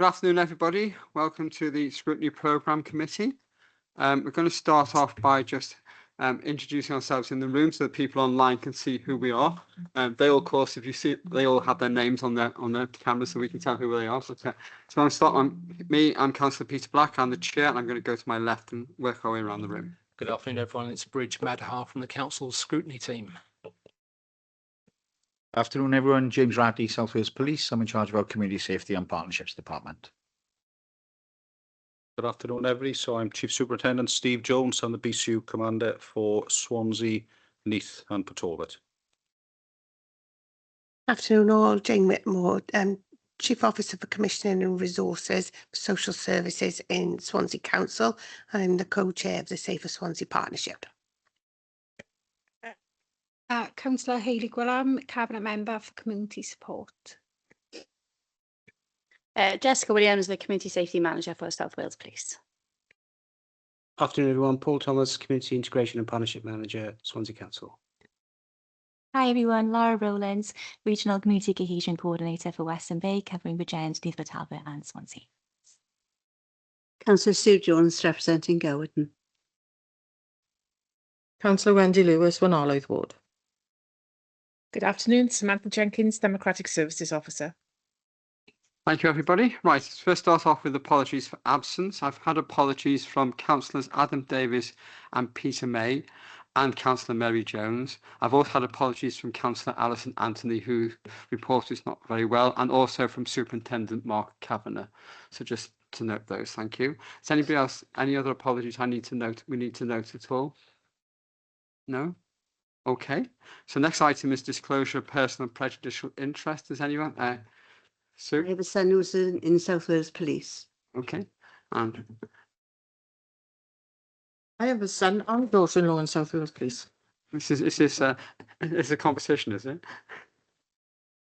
Good afternoon, everybody. Welcome to the Scrutiny Programme Committee. We're going to start off by just introducing ourselves in the room so that people online can see who we are. They all, of course, if you see, they all have their names on their camera, so we can tell who they are. So I'm going to start on me. I'm Councillor Peter Black. I'm the chair, and I'm going to go to my left and work our way around the room. Good afternoon, everyone. It's Bridge Madhar from the Council's Scrutiny team. Afternoon, everyone. James Ratty, South Wales Police. I'm in charge of our Community Safety and Partnerships Department. Good afternoon, everybody. So I'm Chief Superintendent Steve Jones. I'm the BCU Commander for Swansea, Neath and Port Talbot. Afternoon all, Jane Whitmore, Chief Officer for Commissioning and Resources for Social Services in Swansea Council. I'm the co-chair of the Safer Swansea Partnership. Councillor Hayley Gwillam, Cabinet Member for Community Support. Jessica Williams, the Community Safety Manager for South Wales Police. Afternoon, everyone. Paul Thomas, Community Integration and Partnership Manager, Swansea Council. Hi everyone, Laura Rowlands, Regional Community Cohesion Coordinator for Western Bay, covering Bridgend, Neath Port Talbot and Swansea. Councillor Sue Jones, representing Gowerton. Councillor Wendy Lewis, Wenalaeth Ward. Good afternoon, Samantha Jenkins, Democratic Services Officer. Thank you, everybody. Right, let's first start off with apologies for absence. I've had apologies from Councillors Adam Davies and Peter May and Councillor Mary Jones. I've also had apologies from Councillor Alison Anthony, who reported is not very well, and also from Superintendent Mark Kavanagh. So just to note those, thank you. Is anybody else, any other apologies we need to note at all? No? Okay. So next item is disclosure of personal and prejudicial interest. Does anyone? Sue? I have a son who's in South Wales Police. Okay. And I have a son and daughter-in-law in South Wales Police. Is a competition, is it?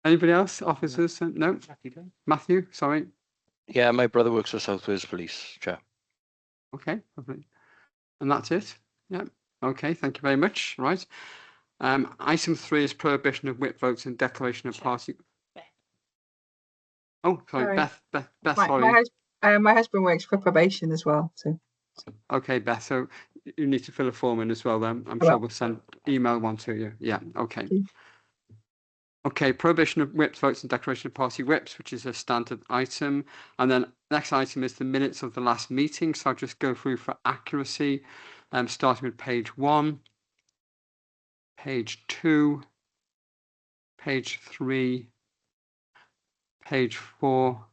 Anybody else? Officers? No? Matthew, sorry. Yeah, my brother works for South Wales Police, Chair. Okay, lovely. And that's it? Yeah. Okay, thank you very much. Right. Item 3 is prohibition of whip votes and declaration of party. Oh, sorry, Beth, sorry. My husband works for probation as well. So. Okay, Beth, so you need to fill a form in as well then. I'm sure we'll send email one to you. Yeah, okay. Okay, prohibition of whips, votes and declaration of party whips, which is a standard item. And then next item is the minutes of the last meeting. So I'll just go through for accuracy, starting with page 1, page 2, page 3, page 4,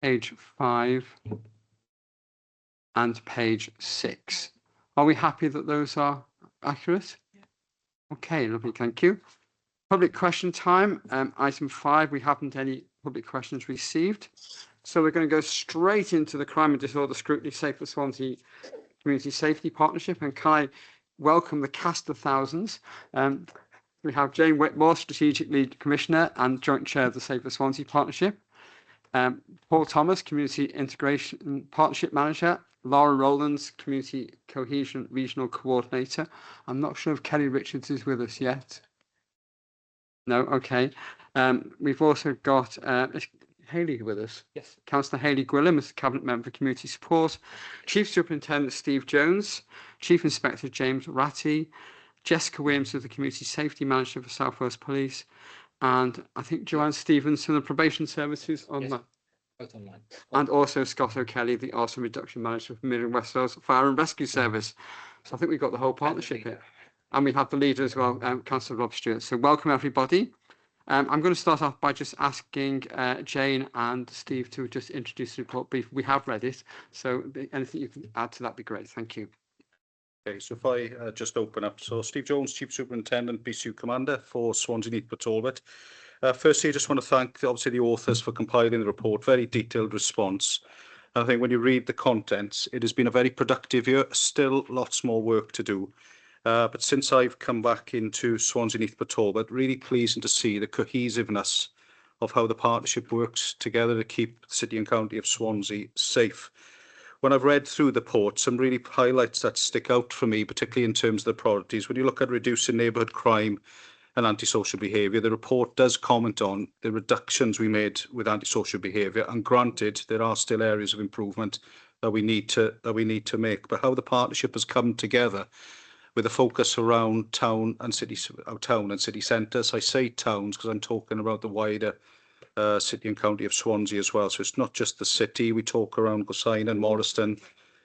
page 5, and page 6. Are we happy that those are accurate? Yeah. Okay, lovely, thank you. Public question time. Item 5, we haven't any public questions received. So we're going to go straight into the Crime and Disorder Scrutiny Safer Swansea Community Safety Partnership. And can I welcome the cast of thousands? We have Jane Whitmore, Strategic Lead Commissioner and Joint Chair of the Safer Swansea Partnership. Paul Thomas, Community Integration Partnership Manager. Laura Rowlands, Community Cohesion Regional Coordinator. I'm not sure if Kelly Richards is with us yet. No, okay. We've also got Hayley with us. Yes. Councillor Hayley Gwillam as Cabinet Member for Community Support. Chief Superintendent Steve Jones. Chief Inspector James Ratty. Jessica Williams as the Community Safety Manager for South Wales Police. And I think Joanne Stevens from the Probation Services on that. Both online. And also Scott O'Kelly, the Arson Reduction Manager for Mid and West Wales Fire and Rescue Service. So I think we've got the whole partnership here. And we have the leader as well, Councillor Rob Stewart. So welcome everybody. I'm going to start off by just asking Jane and Steve to just introduce the report brief. We have read it, so anything you can add to that would be great. Thank you. Okay, so if I just open up. So Steve Jones, Chief Superintendent, BCU Commander for Swansea, Neath Port Talbot. Firstly, I just want to thank obviously the authors for compiling the report. Very detailed response. And I think when you read the contents, it has been a very productive year. Still lots more work to do. But since I've come back into Swansea, Neath Port Talbot, really pleasing to see the cohesiveness of how the partnership works together to keep the City and County of Swansea safe. When I've read through the report, some really highlights that stick out for me, particularly in terms of the priorities. When you look at reducing neighbourhood crime, and antisocial behaviour. The report does comment on the reductions we made with antisocial behaviour, and granted, there are still areas of improvement that we need to make. But how the partnership has come together with a focus around town and city centres. I say towns because I'm talking about the wider city and county of Swansea as well. So it's not just the city. We talk around Gosain and Morriston,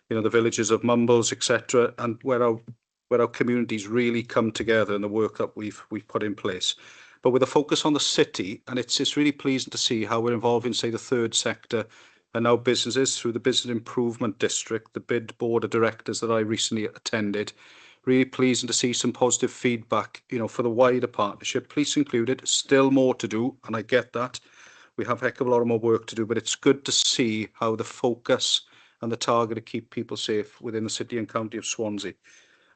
you know, the villages of Mumbles, etc., and where our communities really come together and the work that we've put in place. But with a focus on the city, and it's really pleasing to see how we're involving, say, the third sector and now businesses through the Business Improvement District, the BID Board of Directors that I recently attended. Really pleasing to see some positive feedback, you know, for the wider partnership, police included. Still more to do, and I get that. We have a heck of a lot more work to do, but it's good to see how the focus and the target to keep people safe within the city and county of Swansea.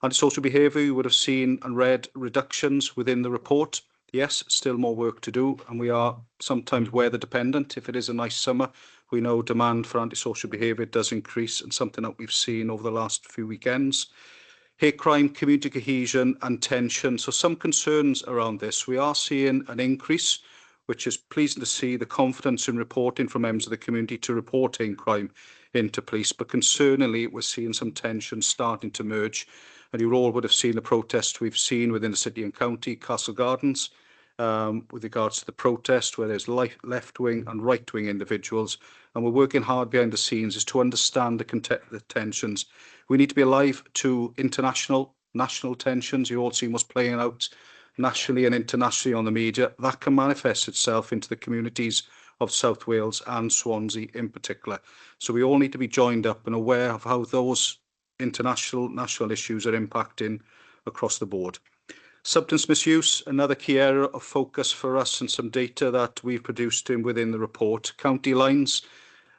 Antisocial behaviour, you would have seen and read reductions within the report. Yes, still more work to do, and we are sometimes weather dependent. If it is a nice summer, we know demand for antisocial behaviour does increase, and something that we've seen over the last few weekends. Hate crime, community cohesion and tension. So some concerns around this. We are seeing an increase, which is pleasing to see, the confidence in reporting from members of the community to report hate crime into police. But concerningly, we're seeing some tension starting to emerge. And you all would have seen the protests we've seen within the city and county, Castle Gardens, with regards to the protest, where there's left-wing and right-wing individuals. And we're working hard behind the scenes is to understand the tensions. We need to be alive to national tensions. You all see what's playing out nationally and internationally on the media. That can manifest itself into the communities of South Wales and Swansea in particular. So we all need to be joined up and aware of how those national issues are impacting across the board. Substance misuse, another key area of focus for us, and some data that we've produced within the report. County lines.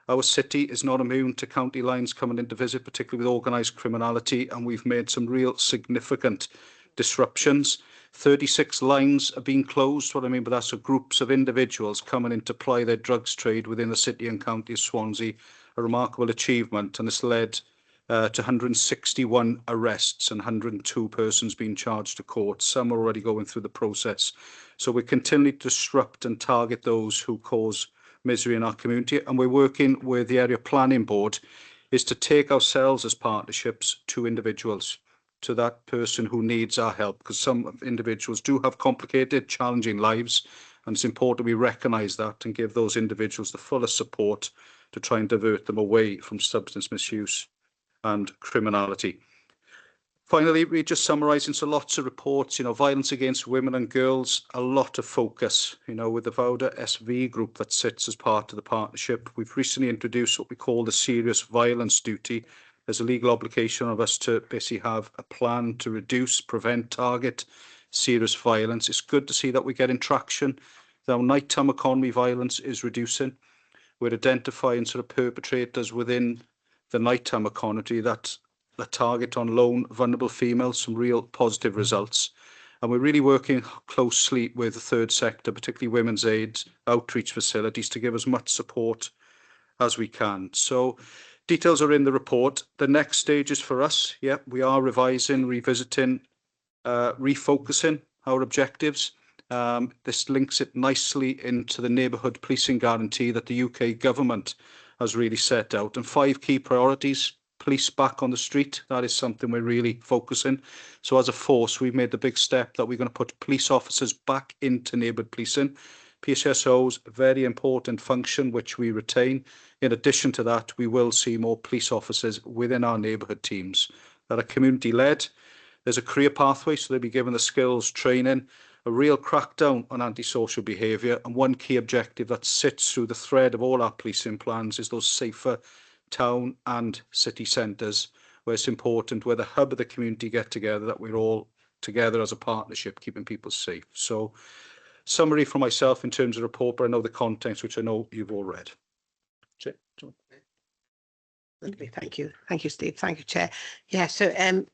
Our city is not immune to county lines coming into visit, particularly with organised criminality, and we've made some real significant disruptions. 36 lines are being closed. What I mean by that, so groups of individuals coming in to ply their drugs trade within the city and county of Swansea, a remarkable achievement, and it's led to 161 arrests and 102 persons being charged to court. Some are already going through the process. So we continually disrupt and target those who cause misery in our community, and we're working with the area planning board is to take ourselves as partnerships to individuals, to that person who needs our help, because some individuals do have complicated, challenging lives, and it's important we recognise that and give those individuals the fullest support to try and divert them away from substance misuse and criminality. Finally, we're just summarising, so lots of reports, you know, violence against women and girls, a lot of focus, you know, with the Vauda SV group that sits as part of the partnership. We've recently introduced what we call the serious violence duty. There's a legal obligation of us to basically have a plan to reduce, prevent, target serious violence. It's good to see that we're getting traction. Now, nighttime economy violence is reducing. We're identifying sort of perpetrators within the nighttime economy that target on lone, vulnerable females, some real positive results. And we're really working closely with the third sector, particularly women's aid, outreach facilities, to give as much support as we can. So details are in the report. The next stages for us, we are revising, revisiting, refocusing our objectives. This links it nicely into the neighbourhood policing guarantee that the UK government has really set out, and 5 key priorities. Police back on the street, that is something we're really focusing. So as a force, we've made the big step that we're going to put police officers back into neighbourhood policing. PSSO's very important function, which we retain. In addition to that, we will see more police officers within our neighbourhood teams that are community-led. There's a career pathway, so they'll be given the skills, training, a real crackdown on antisocial behaviour, and one key objective that sits through the thread of all our policing plans is those safer town and city centres, where it's important, where the hub of the community get together, that we're all together as a partnership, keeping people safe. So, summary from myself in terms of report, but I know the context, which I know you've all read. Thank you, Steve. Thank you, Chair. Yeah, so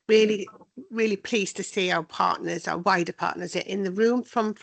really really pleased to see our partners, our wider partners in the room from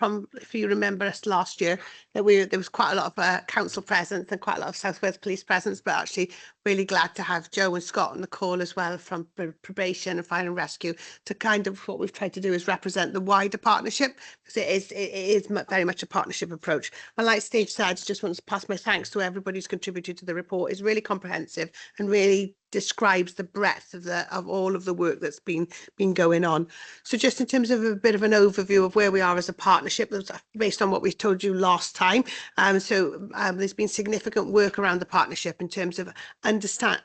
if you remember us last year, that there was quite a lot of council presence and quite a lot of South Wales Police presence, but actually really glad to have Joe and Scott on the call as well from probation and fire and rescue, to kind of what we've tried to do is represent the wider partnership, because it is very much a partnership approach. And like Steve said, just want to pass my thanks to everybody who's contributed to the report. It's really comprehensive and really describes the breadth of all of the work that's been going on. So just in terms of a bit of an overview of where we are as a partnership, based on what we told you last time. There's been significant work around the partnership in terms of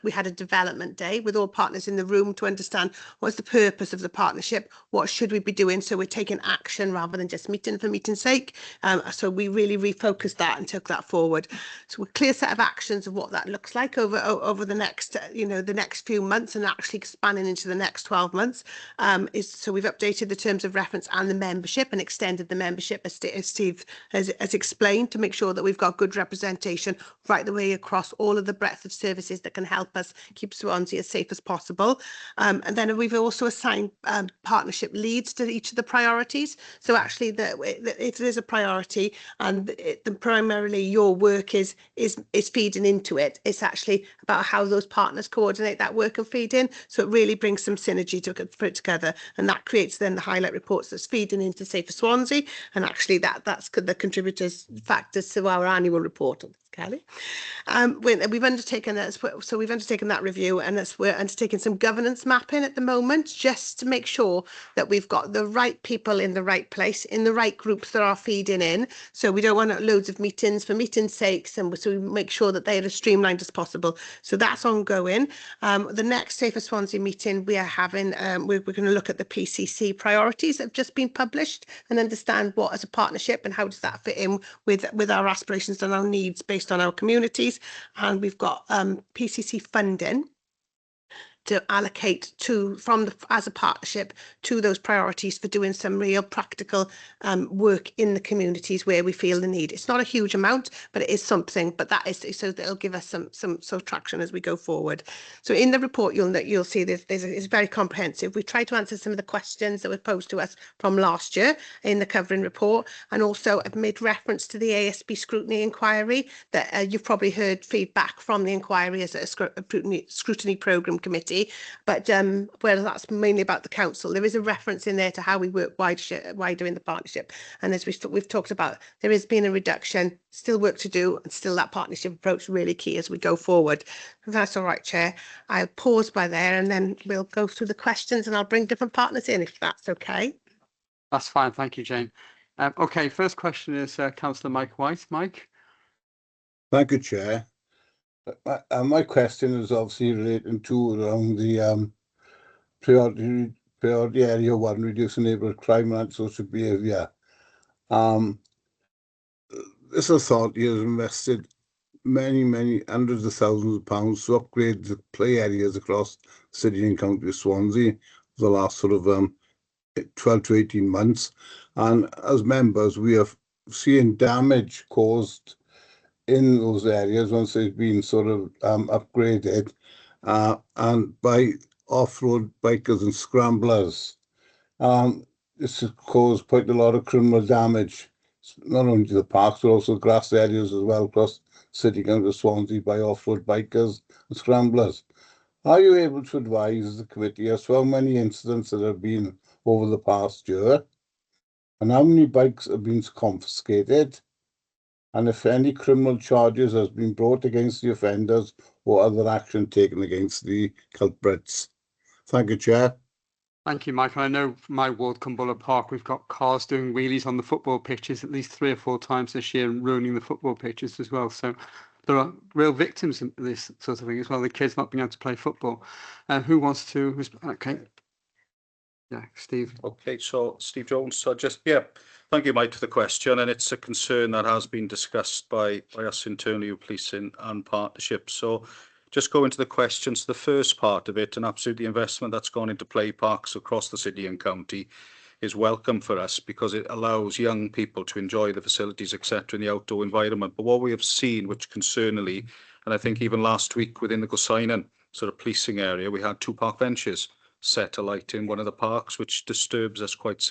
we had a development day with all partners in the room to understand what's the purpose of the partnership, what should we be doing, so we're taking action rather than just meeting for meeting's sake. So we really refocused that and took that forward. So a clear set of actions of what that looks like over the next the next few months, and actually expanding into the next 12 months. So we've updated the terms of reference and the membership and extended the membership, as Steve has explained, to make sure that we've got good representation right the way across all of the breadth of services that can help us keep Swansea as safe as possible. And then we've also assigned partnership leads to each of the priorities. So actually, if there's a priority and primarily your work is feeding into it, it's actually about how those partners coordinate that work and feed in. So it really brings some synergy to put it together, and that creates then the highlight reports that's feeding into Safer Swansea, and actually that's the contributors factors to our annual report. Kelly. We've undertaken that review, and we're undertaking some governance mapping at the moment, just to make sure that we've got the right people in the right place, in the right groups that are feeding in. So we don't want loads of meetings for meeting's sakes, and so we make sure that they are as streamlined as possible. So that's ongoing. The next Safer Swansea meeting we are having, we're going to look at the PCC priorities that have just been published and understand what, as a partnership, and how does that fit in with our aspirations and our needs based on our communities. And we've got PCC funding to allocate as a partnership to those priorities for doing some real practical work in the communities where we feel the need. It's not a huge amount, but it is something. But that is so that it'll give us some traction as we go forward. So in the report, you'll see it's very comprehensive. We tried to answer some of the questions that were posed to us from last year in the covering report, and also I've made reference to the ASB scrutiny inquiry that you've probably heard feedback from the inquiry as a scrutiny programme committee. But where that's mainly about the council, there is a reference in there to how we work wider in the partnership. And as we've talked about, there has been a reduction, still work to do, and still that partnership approach really key as we go forward. If that's all right, Chair, I'll pause by there, and then we'll go through the questions, and I'll bring different partners in if that's okay. That's fine. Thank you, Jane. Okay, first question is Councillor Mike White. Mike. Thank you, Chair. My question is obviously relating to around the priority area 1, reducing neighbourhood crime and antisocial behaviour. This authority has invested many hundreds of thousands of pounds to upgrade the play areas across the city and county of Swansea for the last sort of 12 to 18 months. And as members, we are seeing damage caused in those areas once they've been sort of upgraded, and by off-road bikers and scramblers. This has caused quite a lot of criminal damage, not only to the parks but also grass areas as well across city county of Swansea by off-road bikers and scramblers. Are you able to advise the committee as to how many incidents there have been over the past year, and how many bikes have been confiscated, and if any criminal charges has been brought against the offenders or other action taken against the culprits? Thank you, Chair. Thank you, Michael. I know from my ward, Cumberland Park, we've got cars doing wheelies on the football pitches at least 3 or 4 times this year and ruining the football pitches as well. So there are real victims in this sort of thing as well, the kids not being able to play football. Who wants to... Okay. Yeah, Steve. Okay, so Steve Jones. So thank you, Mike, for the question, and it's a concern that has been discussed by us internally with policing and partnerships. So just go into the questions. The first part of it, and absolutely investment that's gone into play parks across the city and county, is welcome for us because it allows young people to enjoy the facilities, etc., in the outdoor environment. But what we have seen, which concerningly, and I think even last week within the Gosainen sort of policing area, we had 2 park benches set alight in one of the parks, which disturbs us quite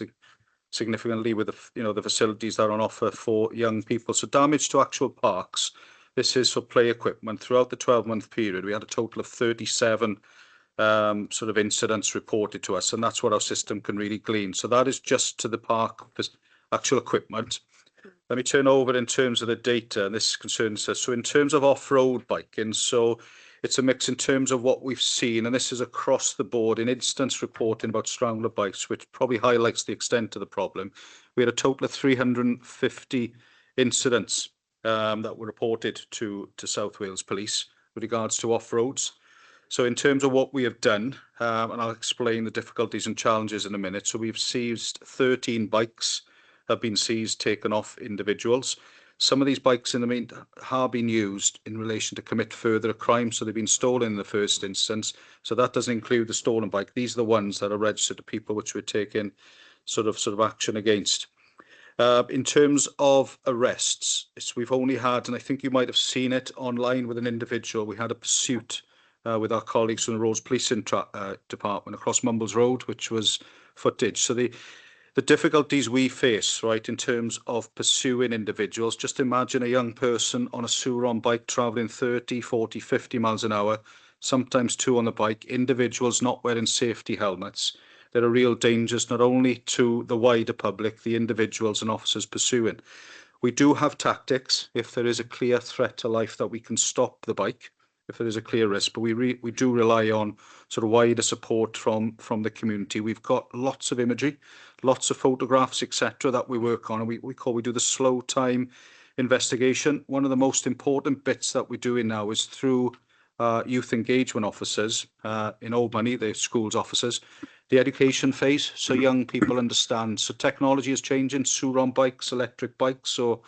significantly with the facilities that are on offer for young people. So damage to actual parks. This is for play equipment. Throughout the 12-month period, we had a total of 37 sort of incidents reported to us, and that's what our system can really glean. So that is just to the park actual equipment. Let me turn over in terms of the data, and this concerns us. So in terms of off-road biking, so it's a mix in terms of what we've seen, and this is across the board in instance reporting about strangler bikes, which probably highlights the extent of the problem. We had a total of 350 incidents that were reported to South Wales Police with regards to off-roads. So in terms of what we have done, and I'll explain the difficulties and challenges in a minute. So we've seized 13 bikes, have been seized, taken off individuals. Some of these bikes in the mean have been used in relation to commit further crimes. So they've been stolen in the first instance. So that doesn't include the stolen bike. These are the ones that are registered to people which we're taking sort of action against. In terms of arrests, we've only had, and I think you might have seen it online with an individual, we had a pursuit with our colleagues from the Roads Policing Department across Mumbles Road, which was footage. So the difficulties we face, right, in terms of pursuing individuals, just imagine a young person on a Suron bike travelling 30, 40, 50 miles an hour, sometimes two on the bike, individuals not wearing safety helmets. There are real dangers not only to the wider public, the individuals and officers pursuing. We do have tactics if there is a clear threat to life that we can stop the bike, if there is a clear risk, but we do rely on sort of wider support from the community. We've got lots of imagery, lots of photographs, etc., that we work on, and we do the slow time investigation. One of the most important bits that we're doing now is through youth engagement officers in Old Money, the schools officers, the education phase, so young people understand. So technology is changing, Suron bikes, electric bikes, so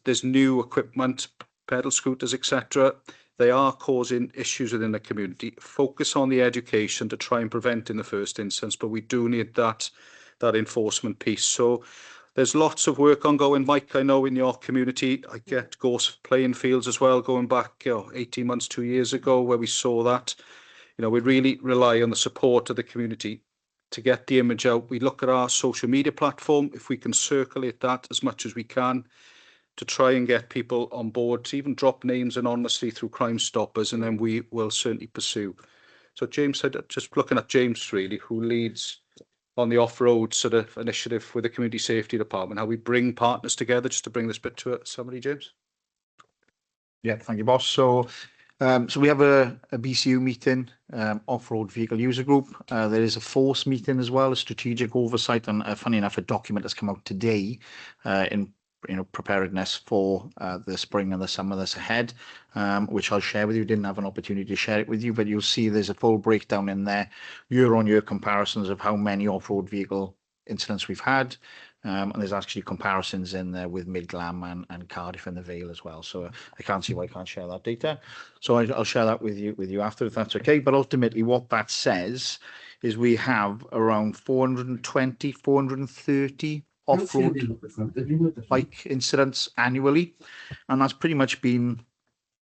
there's new equipment, pedal scooters, etc. They are causing issues within the community. Focus on the education to try and prevent in the first instance, but we do need that enforcement piece. So there's lots of work ongoing. Mike, I know in your community, I get ghost playing fields as well, going back 18 months, 2 years ago, where we saw that. We really rely on the support of the community to get the image out. We look at our social media platform, if we can circulate that as much as we can to try and get people on board, to even drop names anonymously through Crime Stoppers, and then we will certainly pursue. So James said, just looking at James really, who leads on the off-road sort of initiative with the Community Safety Department, how we bring partners together, just to bring this bit to somebody, James. Yeah, thank you, boss. So we have a BCU meeting, off-road vehicle user group. There is a force meeting as well, a strategic oversight, and funny enough, a document that's come out today in preparedness for the spring and the summer that's ahead, which I'll share with you. Didn't have an opportunity to share it with you, but you'll see there's a full breakdown in there, year-on-year comparisons of how many off-road vehicle incidents we've had. And there's actually comparisons in there with Midglam and Cardiff and the Vale as well. So I can't see why I can't share that data. So I'll share that with you after, if that's okay. But ultimately what that says is we have around 420, 430 off-road bike incidents annually. And that's pretty much been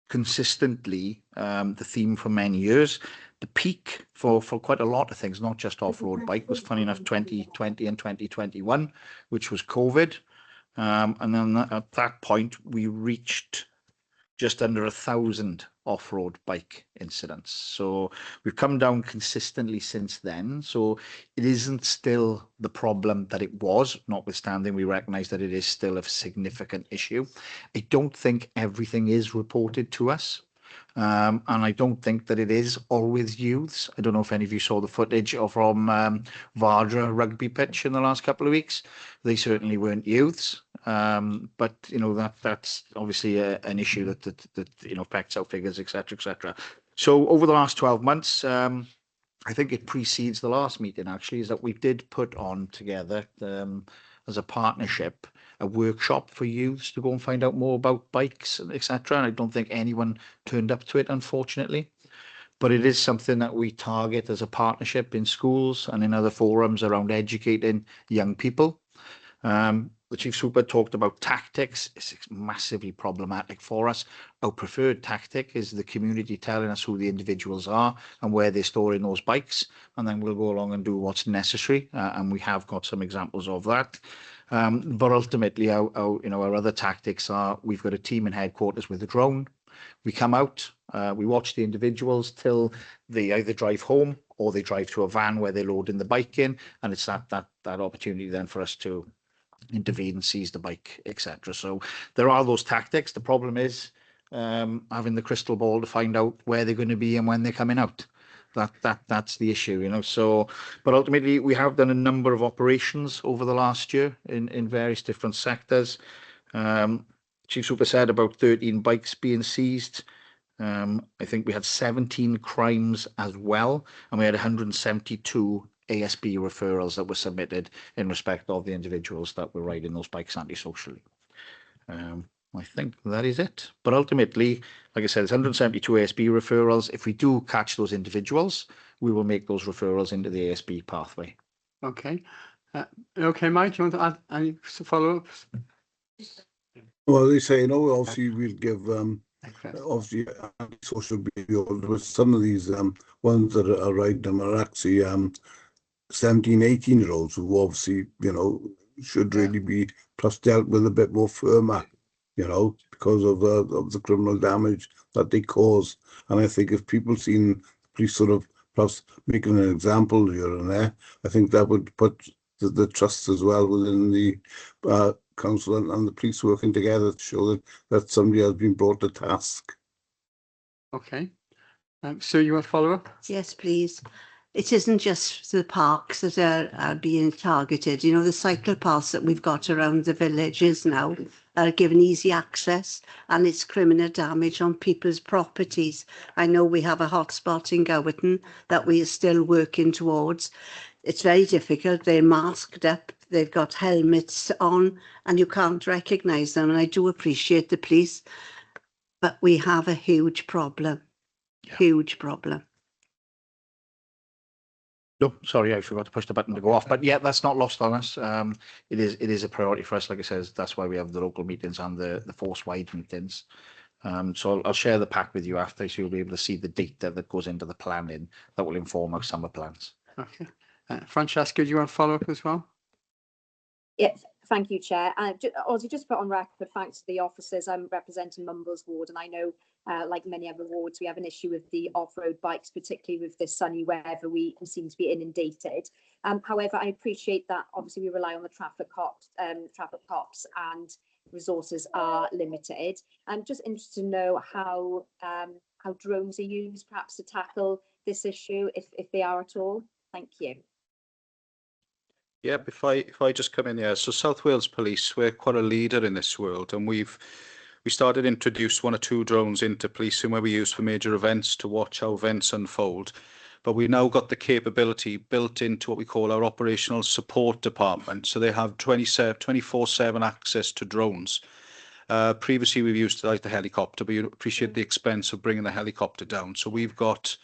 consistently the theme for many years. The peak for quite a lot of things, not just off-road bike, was funny enough 2020 and 2021, which was COVID. And then at that point, we reached just under 1,000 off-road bike incidents. So we've come down consistently since then. So it isn't still the problem that it was, notwithstanding we recognise that it is still a significant issue. I don't think everything is reported to us. And I don't think that it is always youths. I don't know if any of you saw the footage from Vardra rugby pitch in the last couple of weeks. They certainly weren't youths. But that's obviously an issue that affects our figures, etc., etc. So over the last 12 months, I think it precedes the last meeting actually, is that we did put on together as a partnership a workshop for youths to go and find out more about bikes, etc. And I don't think anyone turned up to it, unfortunately. But it is something that we target as a partnership in schools and in other forums around educating young people. The Chief Super talked about tactics. It's massively problematic for us. Our preferred tactic is the community telling us who the individuals are and where they're storing those bikes, and then we'll go along and do what's necessary. And we have got some examples of that. But ultimately, our other tactics are: we've got a team in headquarters with a drone. We come out, we watch the individuals till they either drive home or they drive to a van where they're loading the bike in, and it's that opportunity then for us to intervene and seize the bike, etc. So there are those tactics. The problem is having the crystal ball to find out where they're going to be and when they're coming out. That's the issue, you know. So, but ultimately, we have done a number of operations over the last year in various different sectors. Chief Super said about 13 bikes being seized. I think we had 17 crimes as well, and we had 172 ASB referrals that were submitted in respect of the individuals that were riding those bikes antisocially. I think that is it. But ultimately, like I said, it's 172 ASB referrals. If we do catch those individuals, we will make those referrals into the ASB pathway. Okay. Okay, Mike, do you want to add any follow-ups? Well, they say, obviously we'll give obviously social behaviour, but some of these ones that are riding them are actually 17, 18-year-olds who obviously, should really be plus dealt with a bit more firmer, because of the criminal damage that they cause. And I think if people seen police sort of plus making an example here and there, I think that would put the trust as well within the council and the police working together to show that somebody has been brought to task. Okay. Sue, you want to follow up? Yes, please. It isn't just the parks that are being targeted. You know, the cycle paths that we've got around the villages now are given easy access, and it's criminal damage on people's properties. I know we have a hotspot in Gowerton that we are still working towards. It's very difficult. They're masked up. They've got helmets on, and you can't recognise them. And I do appreciate the police, but we have a huge problem. Yeah. Huge problem. No, sorry, I forgot to push the button to go off. But yeah, that's not lost on us. It is a priority for us. Like I said, that's why we have the local meetings and the force-wide meetings. So I'll share the pack with you after, so you'll be able to see the data that goes into the planning that will inform our summer plans. Okay. Francesca, do you want to follow up as well? Yes, thank you, Chair. Ozzy, just put on record, thanks to the officers. I'm representing Mumbles Ward, and I know, like many other wards, we have an issue with the off-road bikes, particularly with this sunny weather. We seem to be inundated. However, I appreciate that obviously we rely on the traffic cops, and resources are limited. I'm just interested to know how drones are used, perhaps to tackle this issue, if they are at all. Thank you. Yep, if I just come in here, so South Wales Police, we're quite a leader in this world, and we started to introduce 1 or 2 drones into policing where we use for major events to watch how events unfold. But we've now got the capability built into what we call our operational support department, so they have 24/7 access to drones. Previously, we've used like the helicopter, but you appreciate the expense of bringing the helicopter down. So we've got,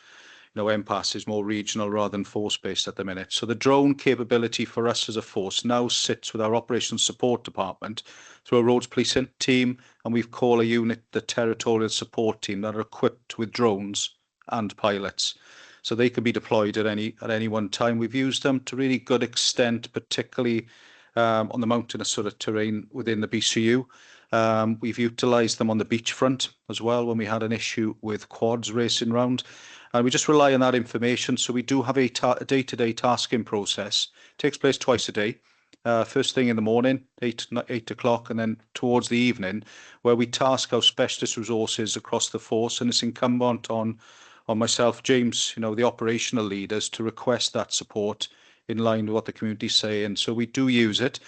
MPAS is more regional rather than force-based at the minute. So the drone capability for us as a force now sits with our operations support department through a roads policing team, and we've called a unit the territorial support team that are equipped with drones and pilots. So they can be deployed at any one time. We've used them to really good extent, particularly on the mountainous sort of terrain within the BCU. We've utilised them on the beachfront as well when we had an issue with quads racing round. And we just rely on that information. So we do have a day-to-day tasking process. It takes place twice a day. First thing in the morning, 8 o'clock, and then towards the evening, where we task our specialist resources across the force. And it's incumbent on myself, James, the operational leaders, to request that support in line with what the community's saying. So we do use it.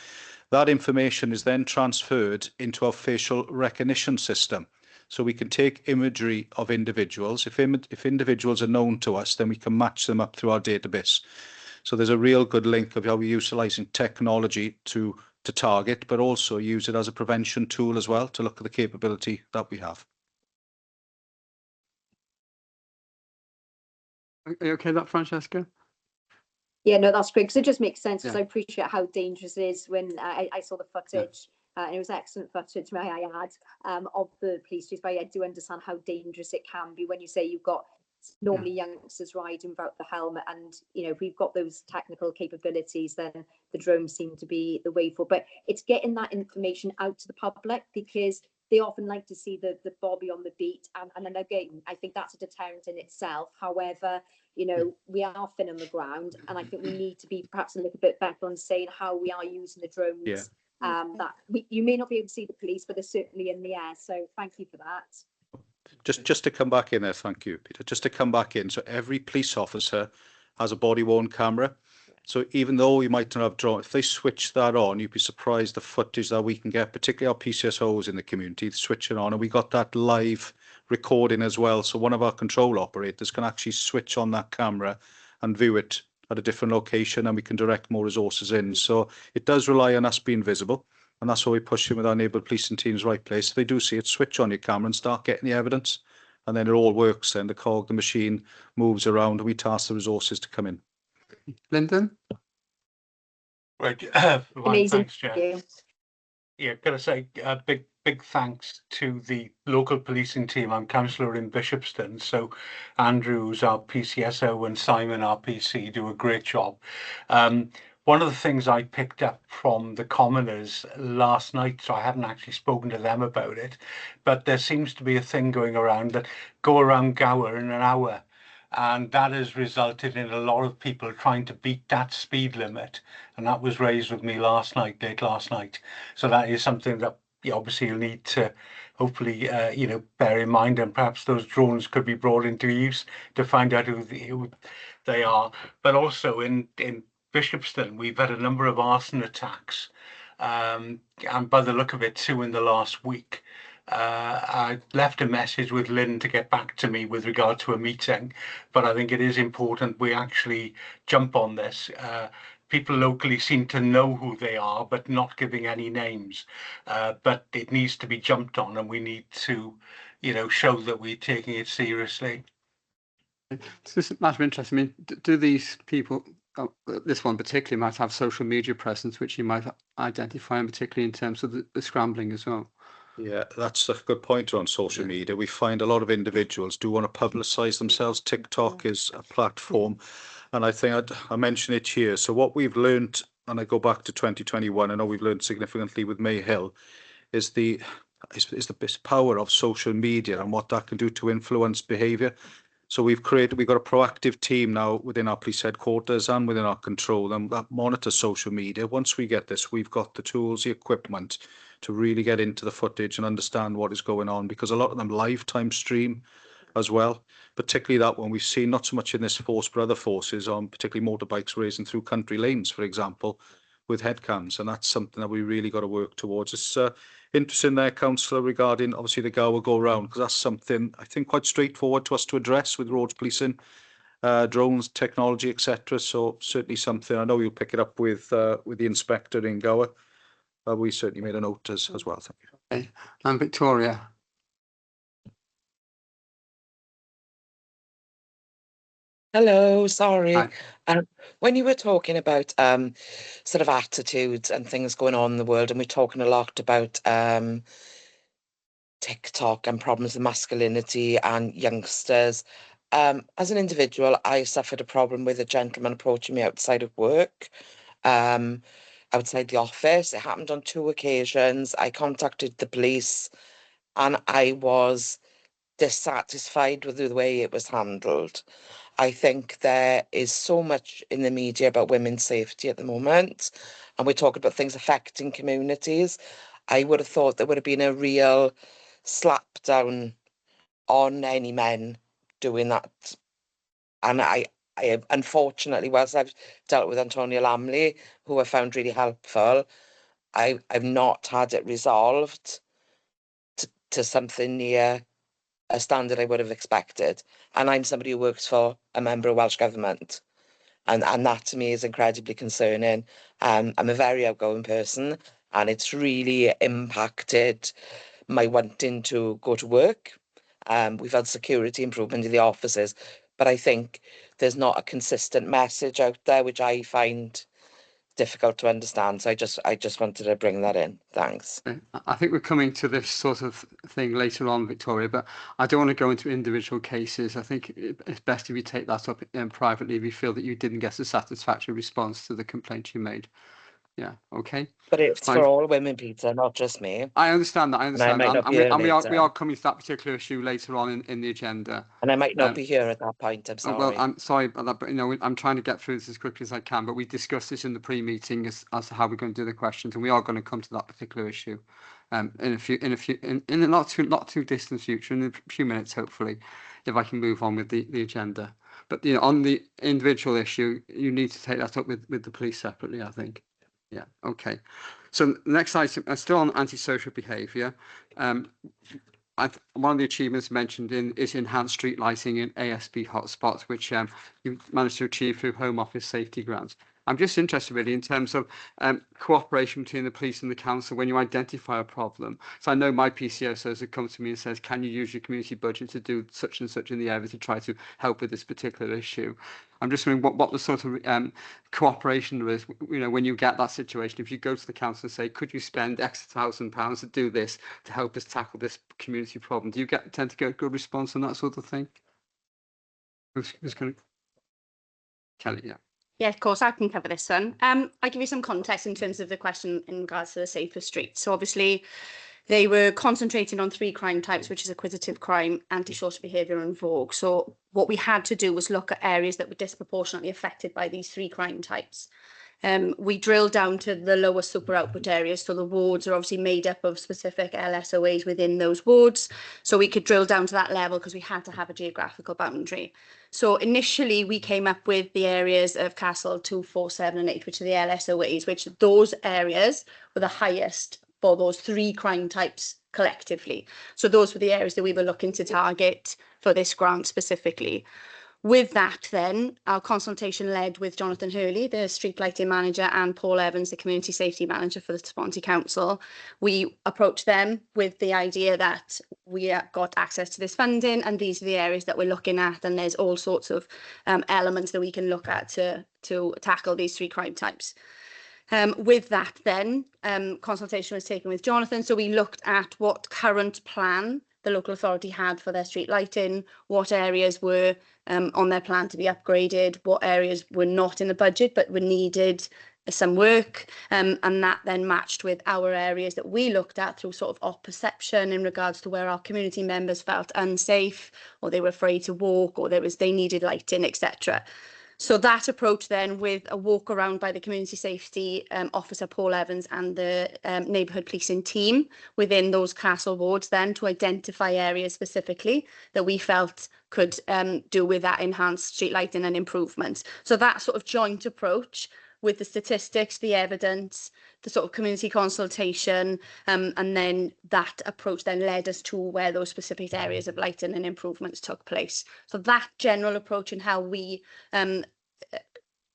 That information is then transferred into our facial recognition system. So we can take imagery of individuals. If individuals are known to us, then we can match them up through our database. So there's a real good link of how we're utilising technology to target, but also use it as a prevention tool as well to look at the capability that we have. Are you okay with that, Francesca? Yeah, no, that's great because it just makes sense because Yeah. I appreciate how dangerous it is when I saw the footage. And it was excellent footage, may I add, of the police chief. But I do understand how dangerous it can be when you say you've got normally youngsters riding without the helmet, and you know if we've got those technical capabilities, then the drones seem to be the way forward. But it's getting that information out to the public because they often like to see the Bobby on the beat, and then again, I think that's a deterrent in itself. However, you know, we are thin on the ground, and I think we need to be perhaps a little bit better on saying how we are using the drones. Yeah. That you may not be able to see the police, but they're certainly in the air. So thank you for that. Just to come back in there, thank you, Peter. Just to come back in, so every police officer has a body-worn camera. So even though we might not have drone, if they switch that on, you'd be surprised the footage that we can get, particularly our PCSOs in the community, switching on, and we got that live recording as well. So one of our control operators can actually switch on that camera and view it at a different location, and we can direct more resources in. So it does rely on us being visible, and that's why we push in with our neighbourhood policing teams right place. If they do see it, switch on your camera and start getting the evidence, and then it all works. Then the cog, the machine moves around, and we task the resources to come in. Lyndon? Right. Amazing. Thanks, Chair. Thank you. Yeah, gotta say a big thanks to the local policing team. I'm councillor in Bishopston, so Andrews, our PCSO, and Simon, our PC, do a great job. One of the things I picked up from the commoners last night, so I hadn't actually spoken to them about it, but there seems to be a thing going around that go around Gower in an hour. And that has resulted in a lot of people trying to beat that speed limit. And that was raised with me late last night. So that is something that obviously you'll need to hopefully, bear in mind, and perhaps those drones could be brought into use to find out who they are. But also in Bishopston, we've had a number of arson attacks. And by the look of it, 2 in the last week. I left a message with Lynn to get back to me with regard to a meeting, but I think it is important we actually jump on this. People locally seem to know who they are, but not giving any names. But it needs to be jumped on, and we need to, show that we're taking it seriously. It's just a matter of interest. I mean, do these people, this one particularly, might have social media presence, which you might identify, and particularly in terms of the scrambling as well? Yeah, that's a good point on social media. We find a lot of individuals do want to publicise themselves. TikTok is a platform, and I think I mentioned it here. So what we've learned, and I go back to 2021, I know we've learned significantly with May Hill, is the power of social media and what that can do to influence behaviour. So we've got a proactive team now within our police headquarters and within our control, and that monitors social media. Once we get this, we've got the tools, the equipment to really get into the footage and understand what is going on, because a lot of them lifetime stream as well, particularly that one we've seen not so much in this force but other forces on particularly motorbikes racing through country lanes, for example, with headcams, and that's something that we really got to work towards. It's interesting there, councillor, regarding obviously the Gower go round, because that's something I think quite straightforward to us to address with roads policing, drones, technology, etc. So certainly something I know you'll pick it up with the inspector in Gower. We certainly made a note as well. Thank you. Okay. And Victoria. Hello, sorry. Hi. When you were talking about sort of attitudes and things going on in the world, and we're talking a lot about TikTok and problems with masculinity and youngsters. As an individual, I suffered a problem with a gentleman approaching me outside of work, outside the office. It happened on 2 occasions. I contacted the police and I was dissatisfied with the way it was handled. I think there is so much in the media about women's safety at the moment, and we're talking about things affecting communities. I would have thought there would have been a real slap down on any men doing that. And I unfortunately, whilst I've dealt with Antonia Lamley, who I found really helpful, I've not had it resolved to something near a standard I would have expected. And I'm somebody who works for a member of Welsh Government. And that to me is incredibly concerning. I'm a very outgoing person, and it's really impacted my wanting to go to work. We've had security improvement in the offices, but I think there's not a consistent message out there, which I find difficult to understand. So I just wanted to bring that in. Thanks. I think we're coming to this sort of thing later on, Victoria, but I don't want to go into individual cases. I think it's best if you take that up privately if you feel that you didn't get a satisfactory response to the complaint you made. Yeah, okay. But it's Fine. for all women, Peter, not just me. I understand that. I And I understand might that. not be here We later. are coming to that particular issue later on in the agenda. And I might not be here at that point. I'm Well, sorry. I'm sorry about that, but you know, I'm trying to get through this as quickly as I can. But we discussed this in the pre-meeting as to how we're going to do the questions, and we are going to come to that particular issue in a not too distant future, in a few minutes, hopefully, if I can move on with the agenda. But you know, on the individual issue, you need to take that up with the police separately, I think. Yeah. Okay. So the next item, still on antisocial behaviour. One of the achievements mentioned is enhanced street lighting in ASB hotspots, which you managed to achieve through Home Office safety grants. I'm just interested really in terms of cooperation between the police and the council when you identify a problem. So I know my PCSOs have come to me and says, can you use your community budget to do such and such in the area to try to help with this particular issue? I'm just wondering what the sort of cooperation is, you know, when you get that situation. If you go to the council and say, could you spend X £1,000 to do this to help us tackle this community problem? Do you tend to get a good response on that sort of thing? Who's going to? Kelly, yeah. Yeah, of course, I can cover this one. I'll give you some context in terms of the question in regards to the safer streets. So obviously, they were concentrating on 3 crime types, which is acquisitive crime, antisocial behaviour and vogue. So what we had to do was look at areas that were disproportionately affected by these 3 crime types. We drilled down to the lower super output areas. So the wards are obviously made up of specific LSOAs within those wards. So we could drill down to that level because we had to have a geographical boundary. So initially we came up with the areas of Castle 2, 4, 7 and 8, which are the LSOAs, which those areas were the highest for those 3 crime types collectively. So those were the areas that we were looking to target for this grant specifically. With that then, our consultation led with Jonathan Hurley, the street lighting manager, and Paul Evans, the community safety manager for the Swansea Council. We approached them with the idea that we got access to this funding and these are the areas that we're looking at, and there's all sorts of elements that we can look at to tackle these 3 crime types. With that then, consultation was taken with Jonathan, so we looked at what current plan the local authority had for their street lighting, what areas were on their plan to be upgraded, what areas were not in the budget but were needed some work, and that then matched with our areas that we looked at through sort of op perception in regards to where our community members felt unsafe or they were afraid to walk or they needed lighting, etc. So that approach then, with a walk around by the community safety officer Paul Evans and the neighbourhood policing team within those castle wards, then to identify areas specifically that we felt could do with that enhanced street lighting and improvements. So that sort of joint approach with the statistics, the evidence, the sort of community consultation, and then that approach then led us to where those specific areas of lighting and improvements took place. So that general approach and how we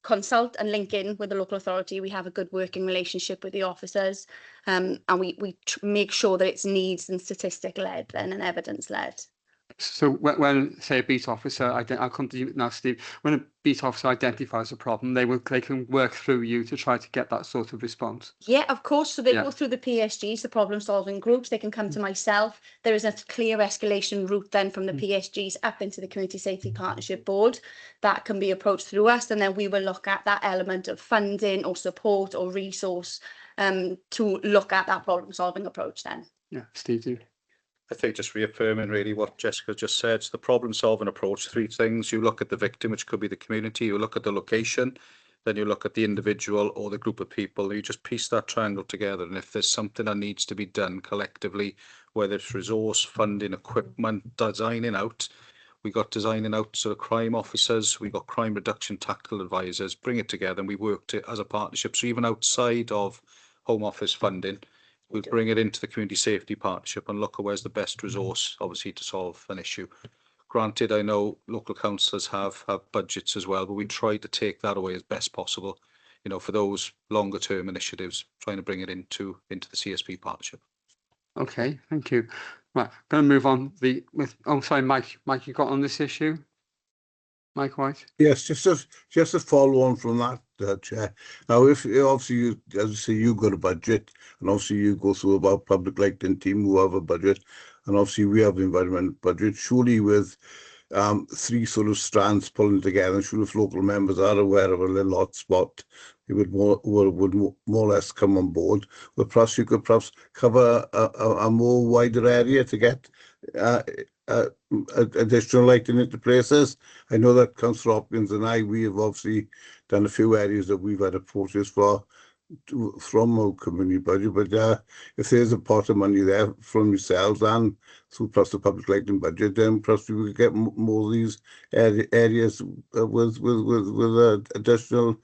consult and link in with the local authority, we have a good working relationship with the officers, and we make sure that it's needs and statistic led then and evidence led. So when say a beat officer, I'll come to you now, Steve. When a beat officer identifies a problem, they can work through you to try to get that sort of response. Yeah, of course. So they go through the PSGs, the problem solving groups. They can come to myself. There is a clear escalation route then from the PSGs up into the Community Safety Partnership Board that can be approached through us, and then we will look at that element of funding or support or resource to look at that problem solving approach then. Yeah, Steve, do you? I think just reaffirming really what Jessica just said. It's the problem solving approach, 3 things. You look at the victim, which could be the community, you look at the location, then you look at the individual or the group of people. You just piece that triangle together. And if there's something that needs to be done collectively, whether it's resource, funding, equipment, designing out, we got designing out sort of crime officers, we got crime reduction tactical advisors, bring it together and we worked it as a partnership. So even outside of Home Office funding, we'll bring it into the Community Safety Partnership and look at where's the best resource, obviously, to solve an issue. Granted, I know local councillors have budgets as well, but we try to take that away as best possible, you know, for those longer term initiatives, trying to bring it into the CSP partnership. Okay, thank you. Right, I'm going to move on. Sorry, Mike, you got on this issue? Mike White? Yes, just to follow on from that, Chair. Now, if obviously you, as you say, you've got a budget, and obviously you go through about public lighting team who have a budget, and obviously we have environment budget. Surely with three sort of strands pulling together, surely if local members are aware of a little hot spot, they would more or less come on board. But perhaps you could perhaps cover a more wider area to get additional lighting into places. I know that Councillor Hopkins and we have obviously done a few areas that we've had approaches for from our community budget, but if there's a pot of money there from yourselves and through plus the public lighting budget, then perhaps we could get more of these areas with additional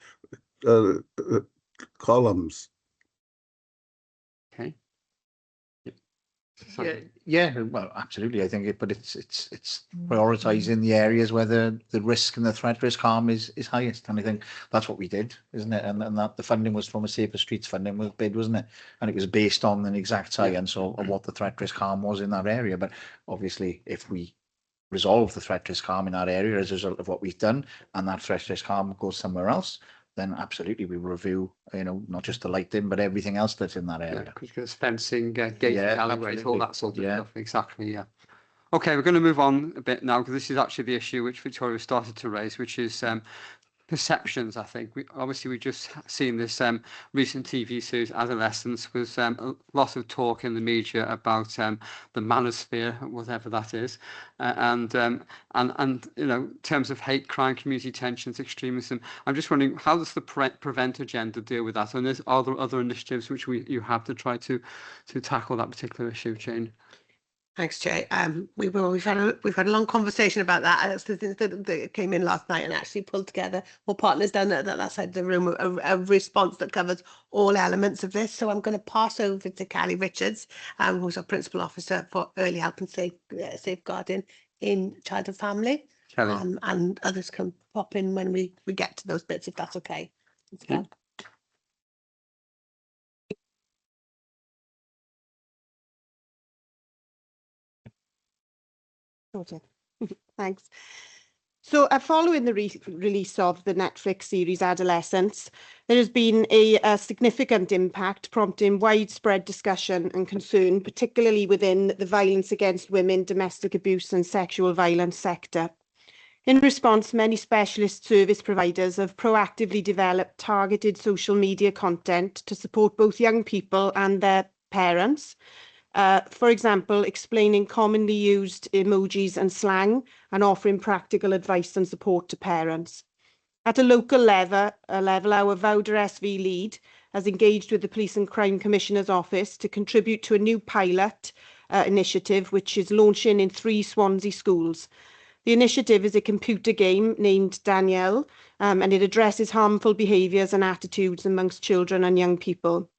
columns. Okay. Yeah, well, absolutely. I think but it's prioritising the areas where the risk and the threat risk harm is highest, and I think that's what we did, isn't it? And that the funding was from a Safer Streets funding was bid, wasn't it? And it was based on an exact science of what the threat risk harm was in that area. But obviously, if we resolve the threat risk harm in that area as a result of what we've done, and that threat risk harm goes somewhere else, then absolutely we review, not just the lighting, but everything else that's in that area. Because there's fencing, gating, alleyways, all that sort of Yeah. stuff. Exactly, yeah. Okay, we're going to move on a bit now, because this is actually the issue which Victoria started to raise, which is perceptions, I think. We've just seen this recent TV series, Adolescence, was a lot of talk in the media about the manosphere, whatever that is, and in terms of hate crime, community tensions, extremism. I'm just wondering, how does the prevent agenda deal with that? And are there other initiatives which you have to try to tackle that particular issue, Jane? Thanks, Jay. We've had a long conversation about that. That came in last night and actually pulled together all partners down that side of the room, a response that covers all elements of this. So I'm going to pass over to Callie Richards, who's our Principal Officer for Early Help and Safeguarding in Child and Family. And others can pop in when we get to those bits, if that's okay. Okay. Okay. Thanks. So, following the release of the Netflix series Adolescence, there has been a significant impact, prompting widespread discussion and concern, particularly within the violence against women, domestic abuse and sexual violence sector. In response, many specialist service providers have proactively developed targeted social media content to support both young people and their parents. For example, explaining commonly used emojis and slang and offering practical advice and support to parents. At a local level, our Vowder SV lead has engaged with the Police and Crime Commissioner's Office to contribute to a new pilot initiative which is launching in 3 Swansea schools. The initiative is a computer game named Danielle, and it addresses harmful behaviours and attitudes amongst children and young people.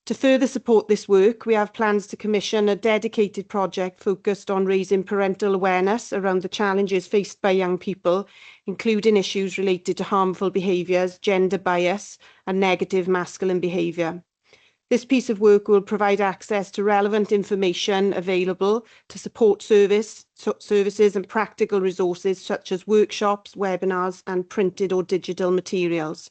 To further support this work, we have plans to commission a dedicated project focused on raising parental awareness around the challenges faced by young people, including issues related to harmful behaviours, gender bias, and negative masculine behaviour. This piece of work will provide access to relevant information available to support services and practical resources such as workshops, webinars, and printed or digital materials.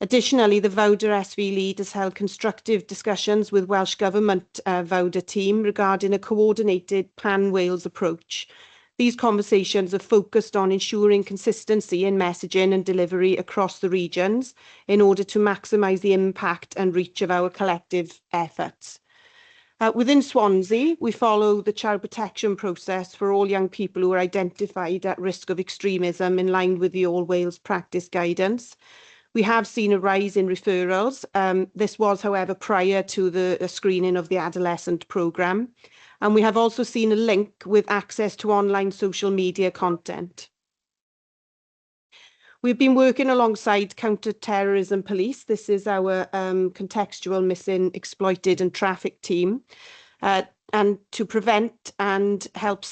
Additionally, the Vowder SV lead has held constructive discussions with Welsh Government Vowder team regarding a coordinated pan-Wales approach. These conversations are focused on ensuring consistency in messaging and delivery across the regions in order to maximise the impact and reach of our collective efforts. Within Swansea, we follow the child protection process for all young people who are identified at risk of extremism in line with the All Wales practice guidance. We have seen a rise in referrals. This was, however, prior to the screening of the adolescent programme. And we have also seen a link with access to online social media content. We've been working alongside counter-terrorism police. This is our contextual missing, exploited and trafficked team. And to prevent and help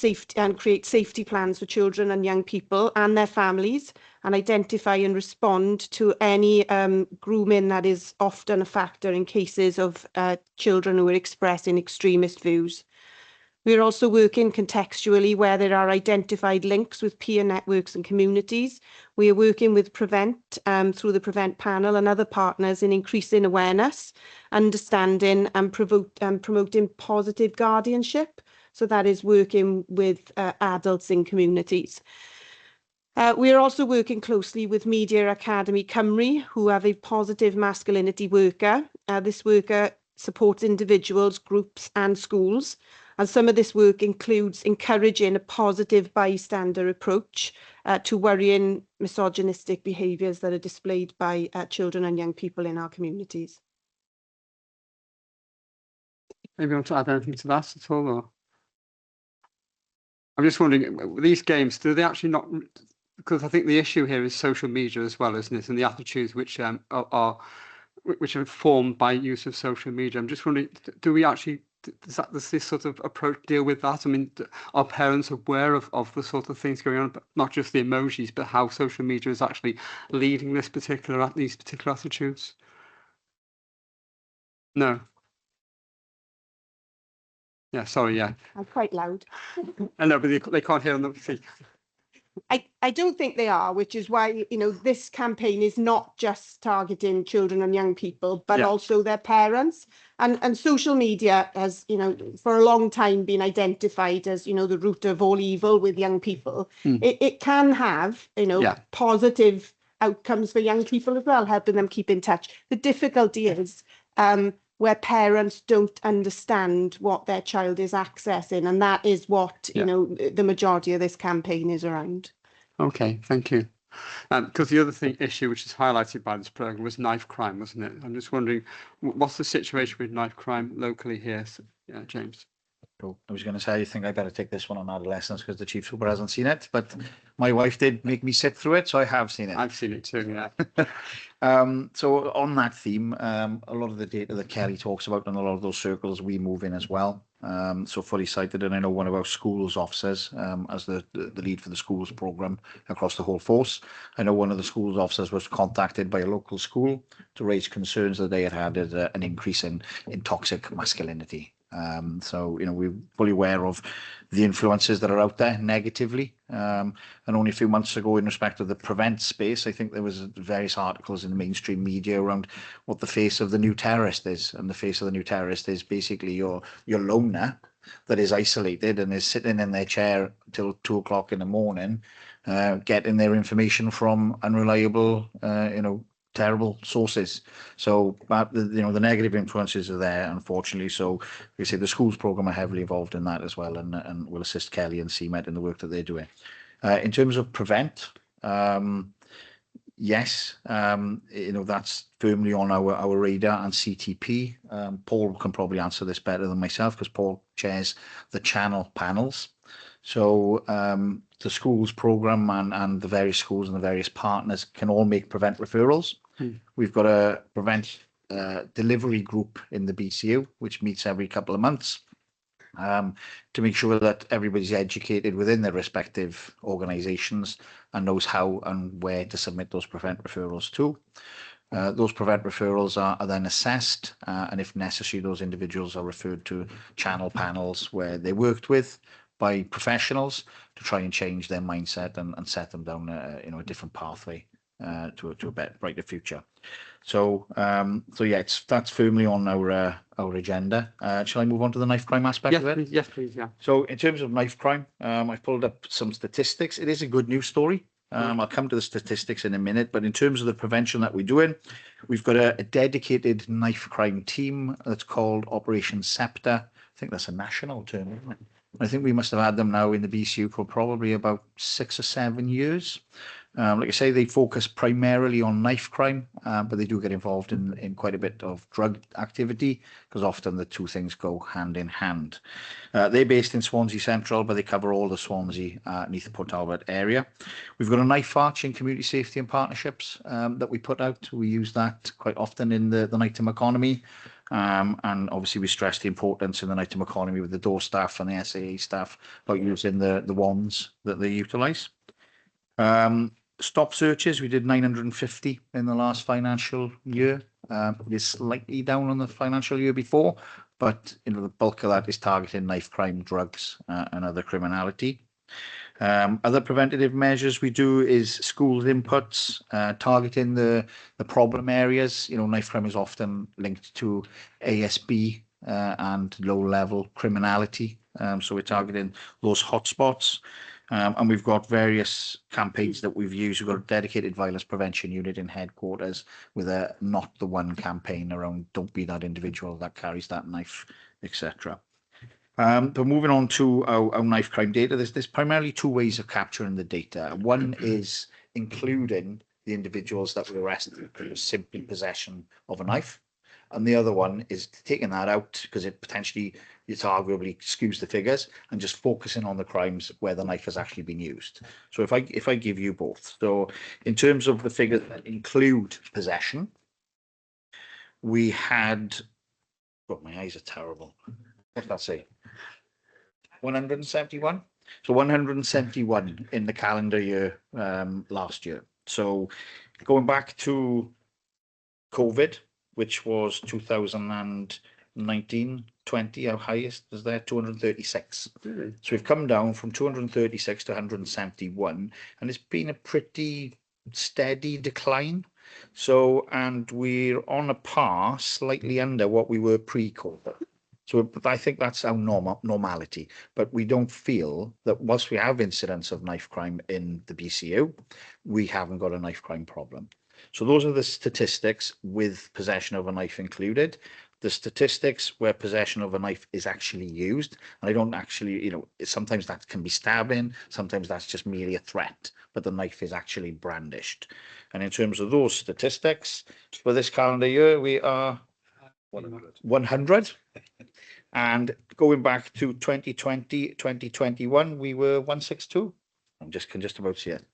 create safety plans for children and young people and their families, and identify and respond to any grooming that is often a factor in cases of children who are expressing extremist views. We're also working contextually where there are identified links with peer networks and communities. We are working with Prevent through the Prevent panel and other partners in increasing awareness, understanding and promoting positive guardianship. So that is working with adults in communities. We are also working closely with Media Academy Cymru, who have a positive masculinity worker. This worker supports individuals, groups and schools. And some of this work includes encouraging a positive bystander approach to worrying misogynistic behaviours that are displayed by children and young people in our communities. Maybe you want to add anything to that at all? Or? I'm just wondering, these games, do they actually not... Because I think the issue here is social media as well, isn't it? And the attitudes which are formed by use of social media. I'm just wondering, do we actually... Does this sort of approach deal with that? I mean, are parents aware of the sort of things going on, but not just the emojis, but how social media is actually leading these particular attitudes? No. Yeah, sorry, yeah. I'm quite loud. I know, but they can't hear on the feet. I don't think they are, which is why, you know, this campaign is not just targeting children and young people, but also their parents. And social media has, you know, for a long time been identified as, you know, the root of all evil with young people. It can have, you know, positive outcomes for young people as well, helping them keep in touch. The difficulty is where parents don't understand what their child is accessing. And that is what, you know, the majority of this campaign is around. Okay, thank you. Because the other issue which is highlighted by this programme was knife crime, wasn't it? I'm just wondering, what's the situation with knife crime locally here, James? Cool. I was going to say, I think I better take this one on adolescence because the Chief Super hasn't seen it, but my wife did make me sit through it, so I have seen it. I've seen it too, yeah. So on that theme, a lot of the data that Kelly talks about and a lot of those circles we move in as well. So fully cited, and I know one of our schools officers as the lead for the schools programme across the whole force. I know one of the schools officers was contacted by a local school to raise concerns that they had an increase in toxic masculinity. So, you know, we're fully aware of the influences that are out there negatively. And only a few months ago, in respect of the Prevent space, I think there was various articles in the mainstream media around what the face of the new terrorist is. And the face of the new terrorist is basically your loner that is isolated and is sitting in their chair till 2 o'clock in the morning, getting their information from unreliable, you know, terrible sources. So, but you know, the negative influences are there, unfortunately. So, we say the schools program are heavily involved in that as well, and will assist Kelly and CMET in the work that they're doing. In terms of Prevent, yes, you know, that's firmly on our radar, and CTP. Paul can probably answer this better than myself because Paul chairs the channel panels. So the schools program and the various schools and the various partners can all make Prevent referrals. We've got a Prevent delivery group in the BCU, which meets every couple of months to make sure that everybody's educated within their respective organisations and knows how and where to submit those Prevent referrals to. Those Prevent referrals are then assessed, and if necessary, those individuals are referred to channel panels where they worked with by professionals to try and change their mindset and set them down you know, a different pathway to a better, brighter future. So so yeah, that's firmly on our agenda. Shall I move on to the knife crime aspect of it? Yes, please, yeah. So in terms of knife crime, I've pulled up some statistics. It is a good news story. I'll come to the statistics in a minute, but in terms of the prevention that we're doing, we've got a dedicated knife crime team that's called Operation Scepter. I think that's a national term, isn't it? I think we must have had them now in the BCU for probably about 6 or 7 years. Like I say, they focus primarily on knife crime, but they do get involved in quite a bit of drug activity because often the two things go hand in hand. They're based in Swansea Central, but they cover all the Swansea, Neath the Port Talbot area. We've got a knife arch in community safety and partnerships that we put out. We use that quite often in the nighttime economy. And obviously we stress the importance in the nighttime economy with the door staff and the SAA staff about using the wands that they utilise. Stop searches, we did 950 in the last financial year. It is slightly down on the financial year before, but the bulk of that is targeting knife crime, drugs, and other criminality. Other preventative measures we do is schools inputs, targeting the problem areas. Knife crime is often linked to ASB and low-level criminality. So we're targeting those hotspots. And we've got various campaigns that we've used. We've got a dedicated violence prevention unit in headquarters with a not the one campaign around don't be that individual that carries that knife, etc. But moving on to our knife crime data, there's primarily two ways of capturing the data. One is including the individuals that were arrested for simply possession of a knife. And the other one is taking that out because it potentially, it's arguably skews the figures and just focusing on the crimes where the knife has actually been used. So if I give you both, so in terms of the figures that include possession, we had, God, my eyes are terrible. What's that say? 171. So 171 in the calendar year last year. So going back to COVID, which was 2019-20, our highest is there, 236. Really? So we've come down from 236 to 171, and it's been a pretty steady decline. So, and we're on a par slightly under what we were pre-COVID. So I think that's our normality, but we don't feel that whilst we have incidents of knife crime in the BCU, we haven't got a knife crime problem. So those are the statistics with possession of a knife included. The statistics where possession of a knife is actually used, and I don't actually, sometimes that can be stabbing, sometimes that's just merely a threat, but the knife is actually brandished. And in terms of those statistics, for this calendar year, we are 100. And going back to 2020, 2021, we were 162. I can just about see it.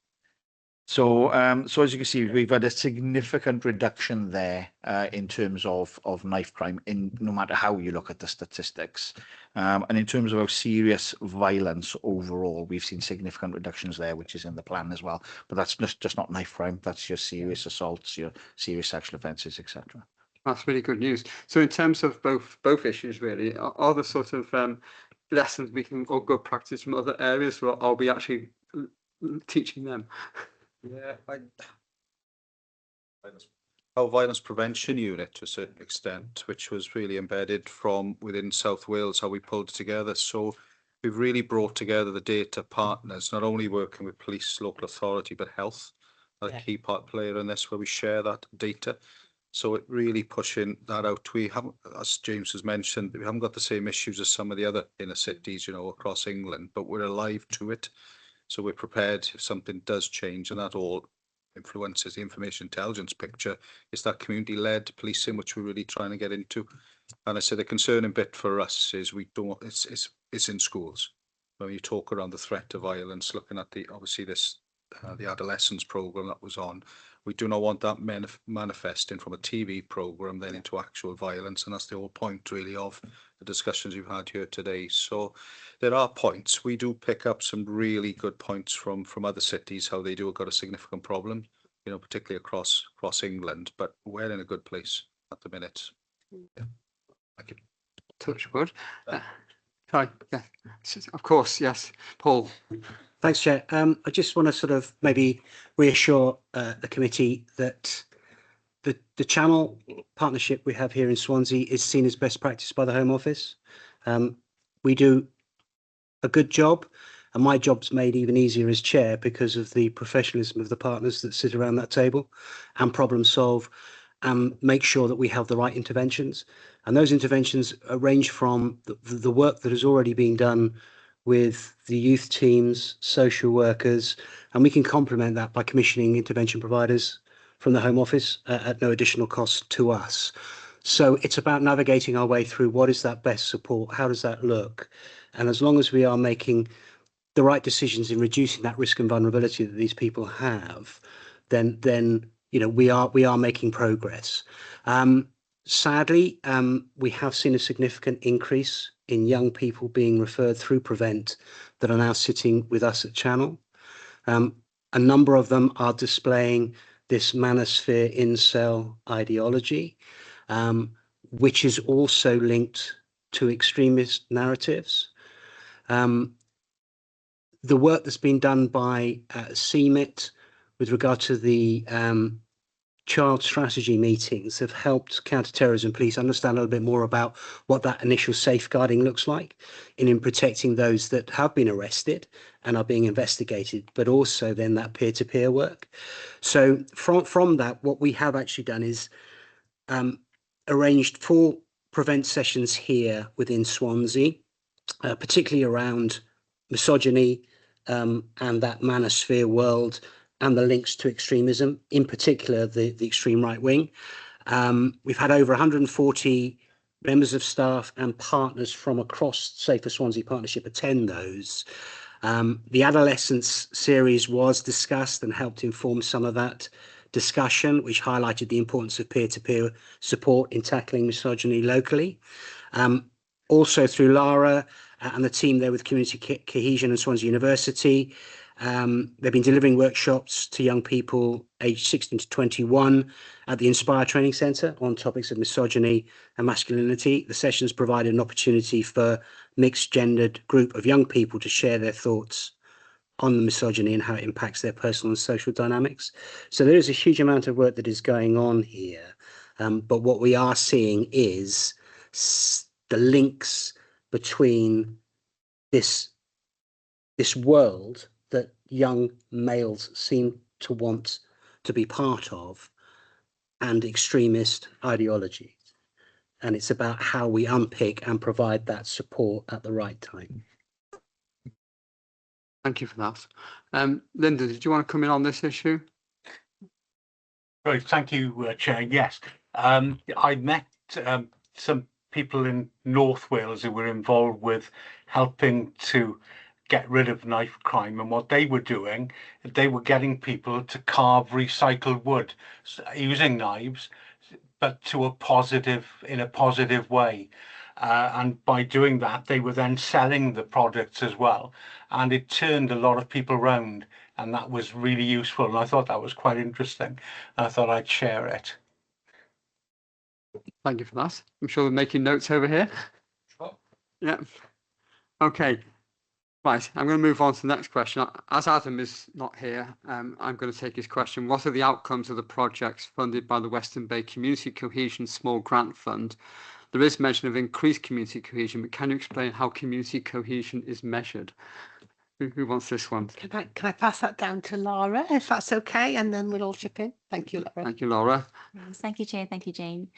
So, so as you can see, we've had a significant reduction there in terms of knife crime, no matter how you look at the statistics. And in terms of our serious violence overall, we've seen significant reductions there, which is in the plan as well. But that's just not knife crime. That's your serious assaults, your serious sexual offences, etc. That's really good news. So in terms of both issues, really, are the sort of lessons we can, or good practice from other areas, or are we actually teaching them? Yeah, our violence prevention unit to a certain extent, which was really embedded from within South Wales, how we pulled it together. So we've really brought together the data partners, not only working with police, local authority, but health, a key part player in this, where we share that data. So it really pushing that out. We haven't, as James has mentioned, we haven't got the same issues as some of the other inner cities, across England, but we're alive to it. So we're prepared if something does change, and that all influences the information intelligence picture. It's that community-led policing which we're really trying to get into. And I say the concerning bit for us is it's in schools. When you talk around the threat of violence, looking at the adolescence program that was on, we do not want that manifesting from a TV program then into actual violence, and that's the whole point really of the discussions we've had here today. So there are points. We do pick up some really good points from other cities, how they do got a significant problem, particularly across England, but we're in a good place at the minute. Yeah. Thank you. Touch wood. Sorry, yeah, of course, yes. Paul. Thanks, Chair. I just want to sort of maybe reassure the committee that the channel partnership we have here in Swansea is seen as best practice by the Home Office. We do a good job, and my job's made even easier as chair because of the professionalism of the partners that sit around that table and problem solve and make sure that we have the right interventions. And those interventions range from the work that has already been done with the youth teams, social workers, and we can complement that by commissioning intervention providers from the Home Office at no additional cost to us. So it's about navigating our way through what is that best support, how does that look? And as long as we are making the right decisions in reducing that risk and vulnerability that these people have, then we are making progress. Sadly, we have seen a significant increase in young people being referred through Prevent that are now sitting with us at Channel. A number of them are displaying this manosphere incel ideology, which is also linked to extremist narratives. The work that's been done by CMIT with regard to the child strategy meetings have helped counterterrorism police understand a little bit more about what that initial safeguarding looks like in protecting those that have been arrested and are being investigated, but also then that peer-to-peer work. So from that, what we have actually done is arranged 4 prevent sessions here within Swansea, particularly around misogyny and that manosphere world and the links to extremism, in particular the extreme right wing. We've had over 140 members of staff and partners from across Safer Swansea Partnership attend those. The adolescence series was discussed and helped inform some of that discussion, which highlighted the importance of peer-to-peer support in tackling misogyny locally. Also through Lara and the team there with Community Cohesion and Swansea University, they've been delivering workshops to young people aged 16 to 21 at the Inspire Training Centre on topics of misogyny and masculinity. The sessions provided an opportunity for mixed gendered group of young people to share their thoughts on the misogyny and how it impacts their personal and social dynamics. So there is a huge amount of work that is going on here. But what we are seeing is the links between this world that young males seem to want to be part of and extremist ideology. And it's about how we unpick and provide that support at the right time. Thank you for that. Linda, did you want to come in on this issue? Right, thank you, Chair. Yes, I met some people in North Wales who were involved with helping to get rid of knife crime, and what they were doing, they were getting people to carve recycled wood using knives, but in a positive way. And by doing that, they were then selling the products as well. And it turned a lot of people round, and that was really useful. And I thought that was quite interesting. I thought I'd share it. Thank you for that. I'm sure we're making notes over here. Sure. Yeah. Okay. Right, I'm going to move on to the next question. As Adam is not here, I'm going to take his question. What are the outcomes of the projects funded by the Western Bay Community Cohesion Small Grant Fund? There is mention of increased community cohesion, but can you explain how community cohesion is measured? Who wants this one? Can I pass that down to Laura, if that's okay, and then we'll all chip in. Thank you, Laura. Thank you, Laura. Yes, thank you, Chair. Thank you, Jane.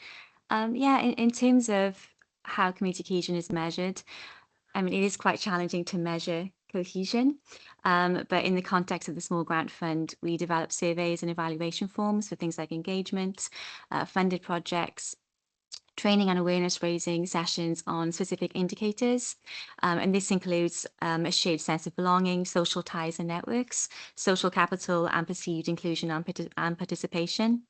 Yeah, in terms of how community cohesion is measured, I mean, it is quite challenging to measure cohesion, but in the context of the Small Grant Fund, we develop surveys and evaluation forms for things like engagement, funded projects, training and awareness raising sessions on specific indicators. And this includes a shared sense of belonging, social ties and networks, social capital and perceived inclusion and participation.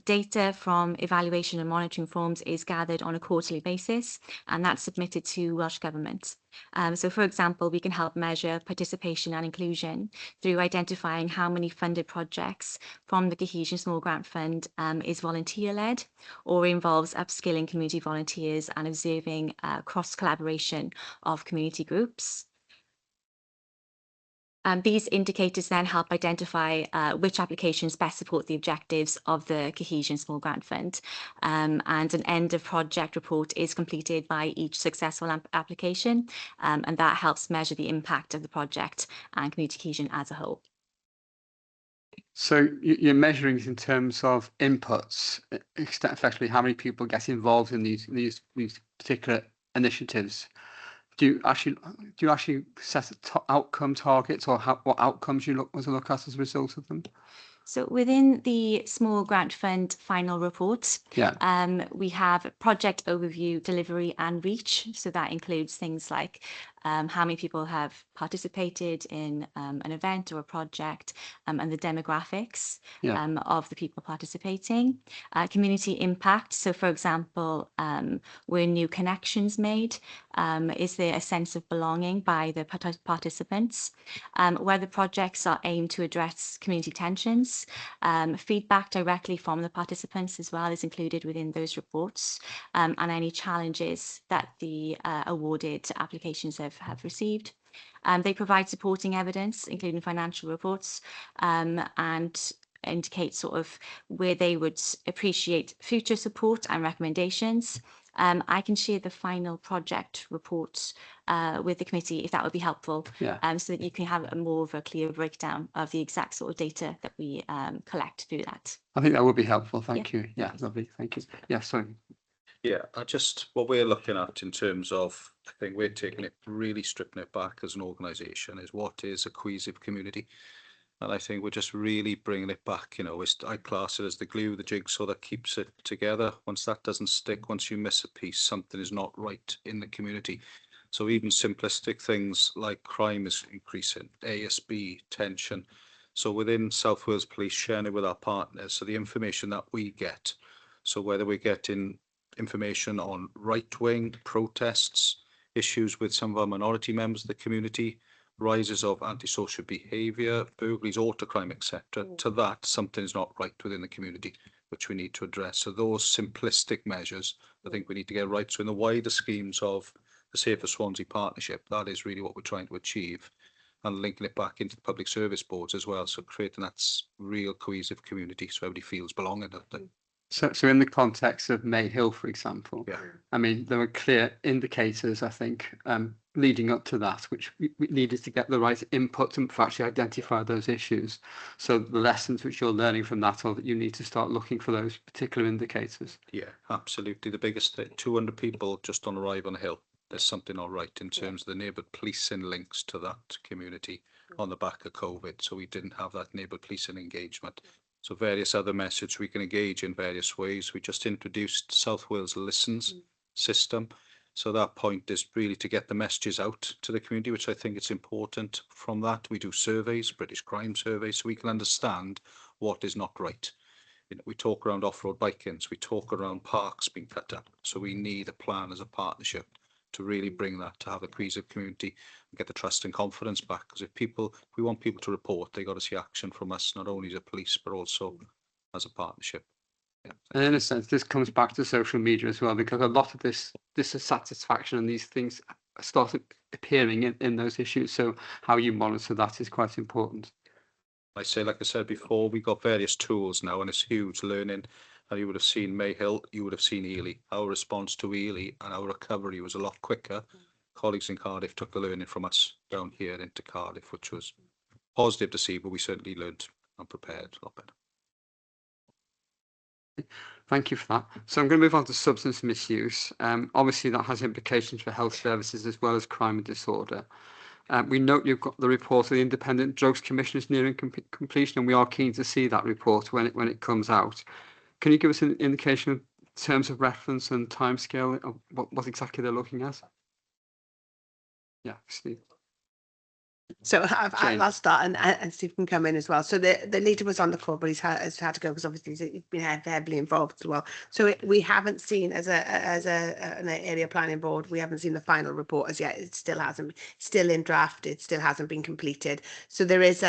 Data from evaluation and monitoring forms is gathered on a quarterly basis, and that's submitted to Welsh Government. So, for example, we can help measure participation and inclusion through identifying how many funded projects from the Cohesion Small Grant Fund is volunteer-led or involves upskilling community volunteers and observing cross-collaboration of community groups. These indicators then help identify which applications best support the objectives of the Cohesion Small Grant Fund. And an end of project report is completed by each successful application, and that helps measure the impact of the project and community cohesion as a whole. So you're measuring in terms of inputs, effectively how many people get involved in these particular initiatives. Do you actually set outcome targets, or what outcomes you look at as a result of them? So within the Small Grant Fund final report, we have project overview, delivery and reach. So that includes things like how many people have participated in an event or a project, and the demographics of the people participating. Community impact. So, for example, were new connections made? Is there a sense of belonging by the participants? Whether projects are aimed to address community tensions. Feedback directly from the participants as well is included within those reports, and any challenges that the awarded applications have received. They provide supporting evidence, including financial reports, and indicate sort of where they would appreciate future support and recommendations. I can share the final project report with the committee if that would be helpful, so that you can have a more of a clear breakdown of the exact sort of data that we collect through that. I think that would be helpful. Thank you. Yeah, lovely. Thank you. Yeah, sorry. Yeah, what we're looking at in terms of, I think we're taking it, really stripping it back as an organisation, is what is a cohesive community. And I think we're just really bringing it back, you know, I class it as the glue, the jigsaw that keeps it together. Once that doesn't stick, once you miss a piece, something is not right in the community. So even simplistic things like crime is increasing, ASB, tension. So within South Wales Police, sharing it with our partners, so the information that we get, so whether we're getting information on right-wing protests, issues with some of our minority members of the community, rises of antisocial behaviour, burglaries, autocrime, etc. To that, something is not right within the community, which we need to address. So those simplistic measures, I think we need to get right. So in the wider schemes of the Safer Swansea Partnership, that is really what we're trying to achieve, and linking it back into the public service boards as well. So creating that real cohesive community so everybody feels belonging, don't they? So in the context of May Hill, for example, I mean, there were clear indicators, I think, leading up to that, which we needed to get the right input and actually identify those issues. So the lessons which you're learning from that, or that you need to start looking for those particular indicators. Yeah, absolutely. The biggest thing, 200 people just on arrive on a hill. There's something not right in terms of the neighbourhood policing links to that community on the back of COVID. So we didn't have that neighbourhood policing engagement. So various other messages we can engage in various ways. We just introduced South Wales Listens system. So that point is really to get the messages out to the community, which I think it's important. From that, we do surveys, British crime surveys, so we can understand what is not right. You know, we talk around off-road bike-ins, we talk around parks being cut up. So we need a plan as a partnership to really bring that, to have a cohesive community and get the trust and confidence back. Because if we want people to report, they got to see action from us, not only as a police, but also as a partnership. Yeah, and in a sense, this comes back to social media as well, because a lot of this dissatisfaction and these things started appearing in those issues. So how you monitor that is quite important. I say, like I said before, we got various tools now, and it's huge learning. And you would have seen May Hill, you would have seen Ely. Our response to Ely and our recovery was a lot quicker. Colleagues in Cardiff took the learning from us down here into Cardiff, which was positive to see, but we certainly learned and prepared a lot better. Thank you for that. So I'm going to move on to substance misuse. Obviously, that has implications for health services as well as crime and disorder. We note you've got the report of the Independent Drugs Commission is nearing completion, and we are keen to see that report when it comes out. Can you give us an indication of terms of reference and timescale of what exactly they're looking at? Yeah, Steve. So I'll start, and Steve can come in as well. So the leader was on the call, but he's had to go because obviously he's been heavily involved as well. So we haven't seen an area planning board. We haven't seen the final report as yet. It still hasn't, still in draft. It still hasn't been completed. So there is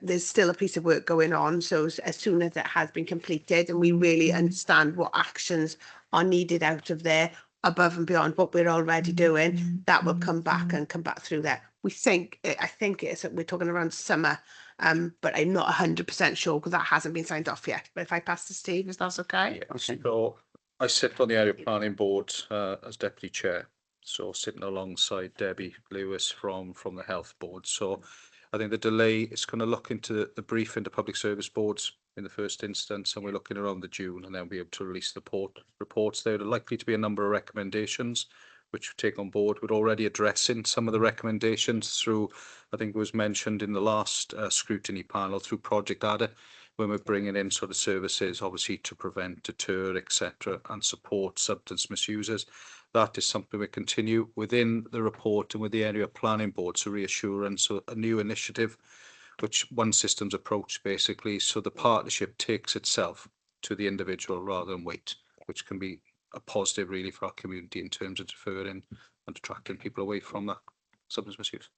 there's still a piece of work going on. So as soon as it has been completed and we really understand what actions are needed out of there, above and beyond what we're already doing, that will come back through there. I think we're talking around summer, but I'm not 100% sure because that hasn't been signed off yet. But if I pass to Steve, is that okay? Yeah, okay. So I sit on the area planning board as deputy chair, so sitting alongside Debbie Lewis from the health board. So I think the delay is going to look into the brief into public service boards in the first instance, and we're looking around the June, and then we'll be able to release the reports. There are likely to be a number of recommendations which we take on board. We're already addressing some of the recommendations through, I think it was mentioned in the last scrutiny panel, through Project Adder, when we're bringing in sort of services, obviously to prevent, deter, etc., and support substance misusers. that is something we continue within the report and with the area planning board, so reassurance, so a new initiative, which one systems approach basically, so the partnership takes itself to the individual rather than wait, which can be a positive really for our community in terms of deferring and attracting people away from that substance misuse.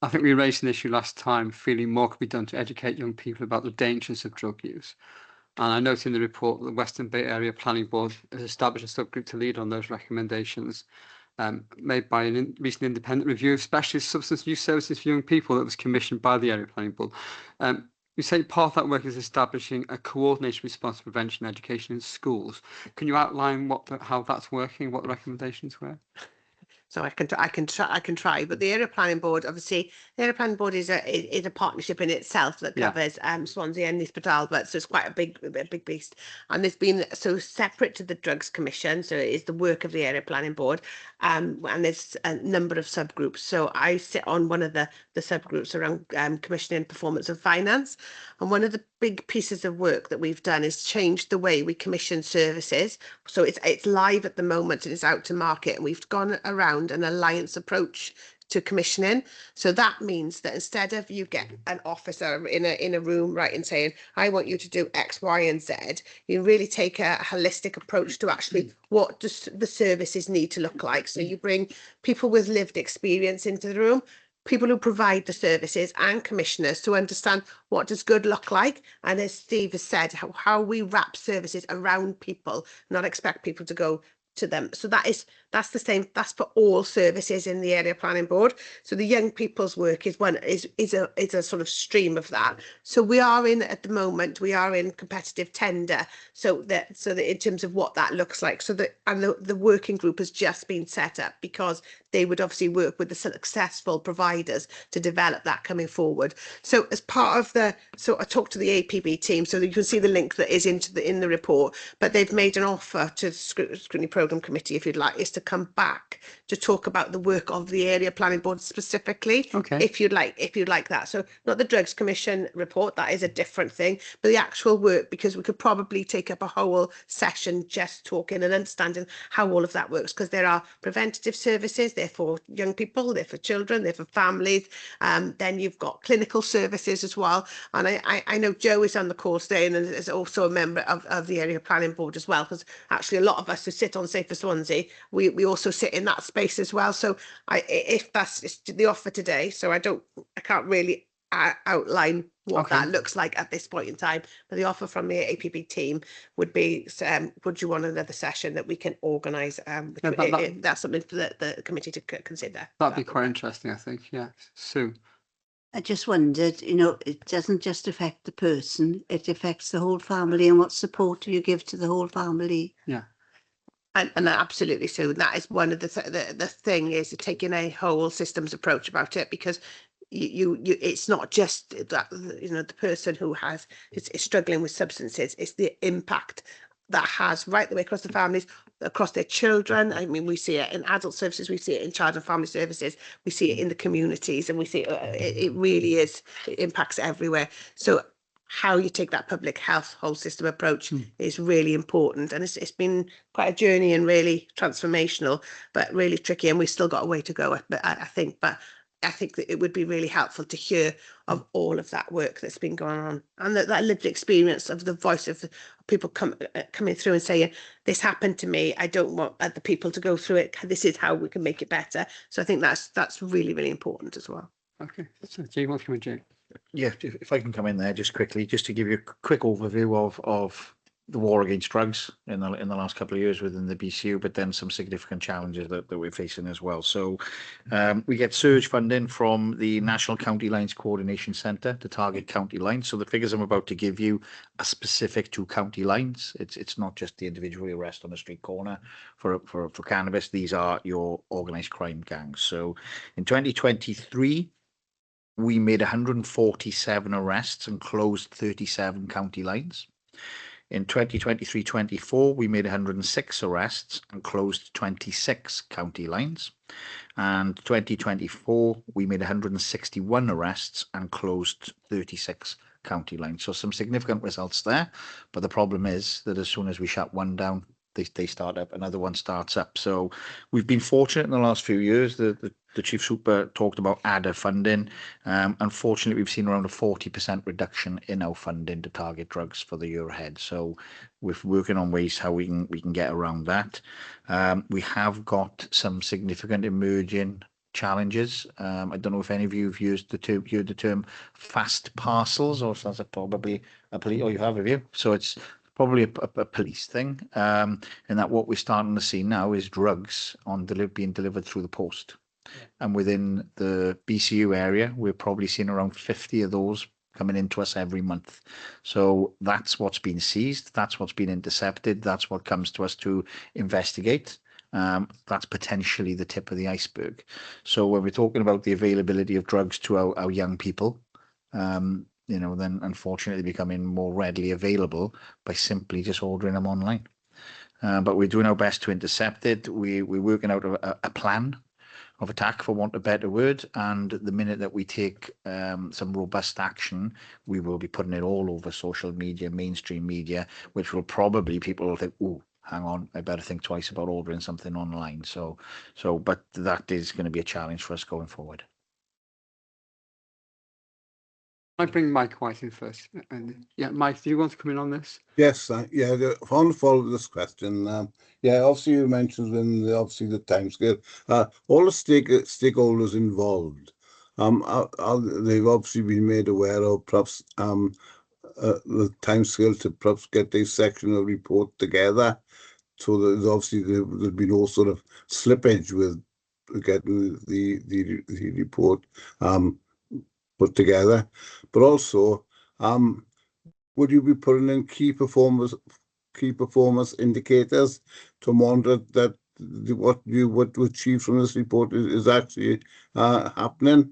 I think we raised an issue last time, feeling more could be done to educate young people about the dangers of drug use. And I note in the report that the Western Bay Area Planning Board has established a subgroup to lead on those recommendations, made by a recent independent review of specialist substance use services for young people that was commissioned by the Area Planning Board. You say part of that work is establishing a coordinated response to prevention and education in schools. Can you outline how that's working, what the recommendations were? So I can try, but the area planning board, obviously, the area planning board is a partnership in itself that covers Swansea and Nisbadal, but so it's quite a big beast. And there's been so separate to the drugs commission, so it is the work of the area planning board, and there's a number of subgroups. So I sit on one of the subgroups around commissioning performance and finance, and one of the big pieces of work that we've done is change the way we commission services. So it's live at the moment and it's out to market, and we've gone around an alliance approach to commissioning. So that means that instead of you get an officer in a room writing saying, I want you to do X, Y, and Z, you really take a holistic approach to actually what does the services need to look like. So you bring people with lived experience into the room, people who provide the services and commissioners to understand what does good look like. And as Steve has said, how we wrap services around people, not expect people to go to them. So that's the same, that's for all services in the area planning board. So the young people's work is a sort of stream of that. So we are at the moment competitive tender, so that in terms of what that looks like, so that the working group has just been set up because they would obviously work with the successful providers to develop that coming forward. So as part of so I talked to the APB team, so that you can see the link that is in the report, but they've made an offer to the Scrutiny Programme Committee, if you'd like, is to come back to talk about the work of the area planning board specifically. Okay. If you'd like that. So not the drugs commission report, that is a different thing, but the actual work, because we could probably take up a whole session just talking and understanding how all of that works, because there are preventative services, they're for young people, they're for children, they're for families, then you've got clinical services as well. And I know Joe is on the call today and is also a member of the area planning board as well, because actually a lot of us who sit on Safer Swansea, we also sit in that space as well. So if that's the offer today, so I can't really outline what that looks like at this point in time, but the offer from the APB team would be, would you want another session that we can organise? That's something for the committee to consider. That'd be quite interesting, I think. Yeah, Sue. I just wondered, it doesn't just affect the person, it affects the whole family, and what support do you give to the whole family? Yeah. And absolutely, so that is one of the thing is taking a whole systems approach about it, because you it's not just that the person who is struggling with substances, it's the impact that has right the way across the families, across their children. I mean, we see it in adult services, we see it in child and family services, we see it in the communities, and we see it really is, it impacts everywhere. So how you take that public health whole system approach is really important, and it's been quite a journey and really transformational, but really tricky, and we've still got a way to go. But I think that it would be really helpful to hear of all of that work that's been going on, and that lived experience of the voice of people coming through and saying, this happened to me, I don't want other people to go through it, this is how we can make it better. So I think that's really, really important as well. Okay, so Jay, what's coming, Jay? Yeah, if I can come in there just quickly, just to give you a quick overview of the war against drugs in the last couple of years within the BCU, but then some significant challenges that we're facing as well. So we get surge funding from the National County Lines Coordination Centre to target county lines. So the figures I'm about to give you are specific to county lines. It's not just the individual arrest on a street corner for cannabis. These are your organised crime gangs. So in 2023, we made 147 arrests and closed 37 county lines. In 2023-24, we made 106 arrests and closed 26 county lines. And 2024, we made 161 arrests and closed 36 county lines. So some significant results there. But the problem is that as soon as we shut one down, they start up, another one starts up. So we've been fortunate in the last few years. The Chief Super talked about ADA funding. Unfortunately, we've seen around a 40% reduction in our funding to target drugs for the year ahead. So we're working on ways how we can get around that. We have got some significant emerging challenges. I don't know if any of you have used the term fast parcels, or that's probably a police, or you have you? So it's probably a police thing. And that what we're starting to see now is drugs being delivered through the post. And within the BCU area, we're probably seeing around 50 of those coming into us every month. So that's what's been seized, that's what's been intercepted, that's what comes to us to investigate. That's potentially the tip of the iceberg. So when we're talking about the availability of drugs to our young people, then unfortunately becoming more readily available by simply just ordering them online. But we're doing our best to intercept it. We're working out a plan of attack, for want of a better word, and the minute that we take some robust action, we will be putting it all over social media, mainstream media, which will probably, people will think, oh, hang on, I better think twice about ordering something online. But that is going to be a challenge for us going forward. I bring Mike White in first. Yeah, Mike, do you want to come in on this? Yes, I want to follow this question. Obviously you mentioned obviously the timescale. All the stakeholders involved, they've obviously been made aware of perhaps the timescale to perhaps get a sectional report together. So there's obviously there'll be no sort of slippage with getting the report put together. But also, would you be putting in key performance indicators to monitor that what you achieve from this report is actually happening?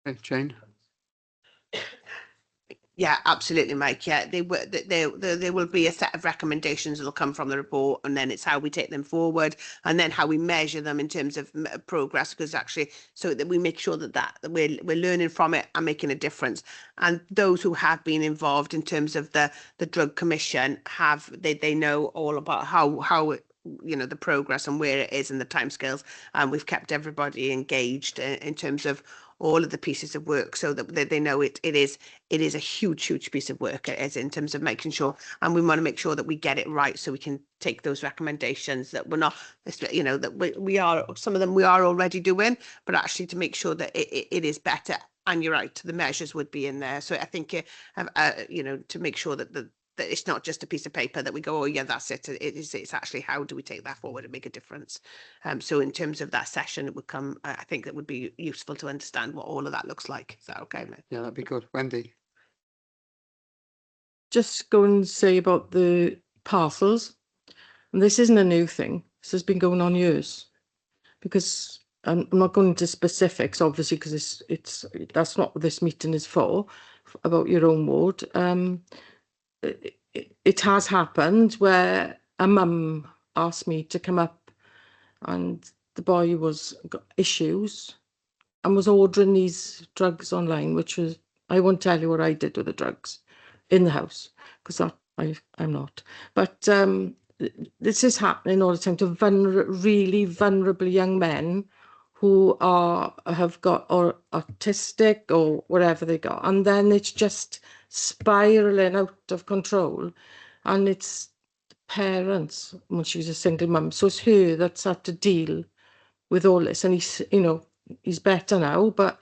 Okay, Jane. Yeah, absolutely, Mike. Yeah, there will be a set of recommendations that will come from the report, and then it's how we take them forward, and then how we measure them in terms of progress, because actually, so that we make sure that we're learning from it and making a difference. And those who have been involved in terms of the drug commission they know all about how the progress and where it is and the timescales, and we've kept everybody engaged in terms of all of the pieces of work, so that they know it is a huge piece of work, as in terms of making sure, and we want to make sure that we get it right, so we can take those recommendations that we're not, that we are, some of them we are already doing, but actually to make sure that it is better. And you're right, the measures would be in there. So I think to make sure that it's not just a piece of paper that we go, oh yeah, that's it. It's actually, how do we take that forward and make a difference? So in terms of that session, it would come, I think that would be useful to understand what all of that looks like. Is that okay, mate? Yeah, that'd be good. Wendy. Just go and say about the parcels. And this isn't a new thing. This has been going on years. Because I'm not going into specifics, obviously, because that's not what this meeting is for, about your own ward. It has happened where a mum asked me to come up, and the boy got issues and was ordering these drugs online, which was, I won't tell you what I did with the drugs in the house, because I'm not. But this is happening all the time to really vulnerable young men who have got or autistic or whatever they got, and then it's just spiraling out of control, and it's parents. When she was a single mum, so it's her that's had to deal with all this, and he's better now, but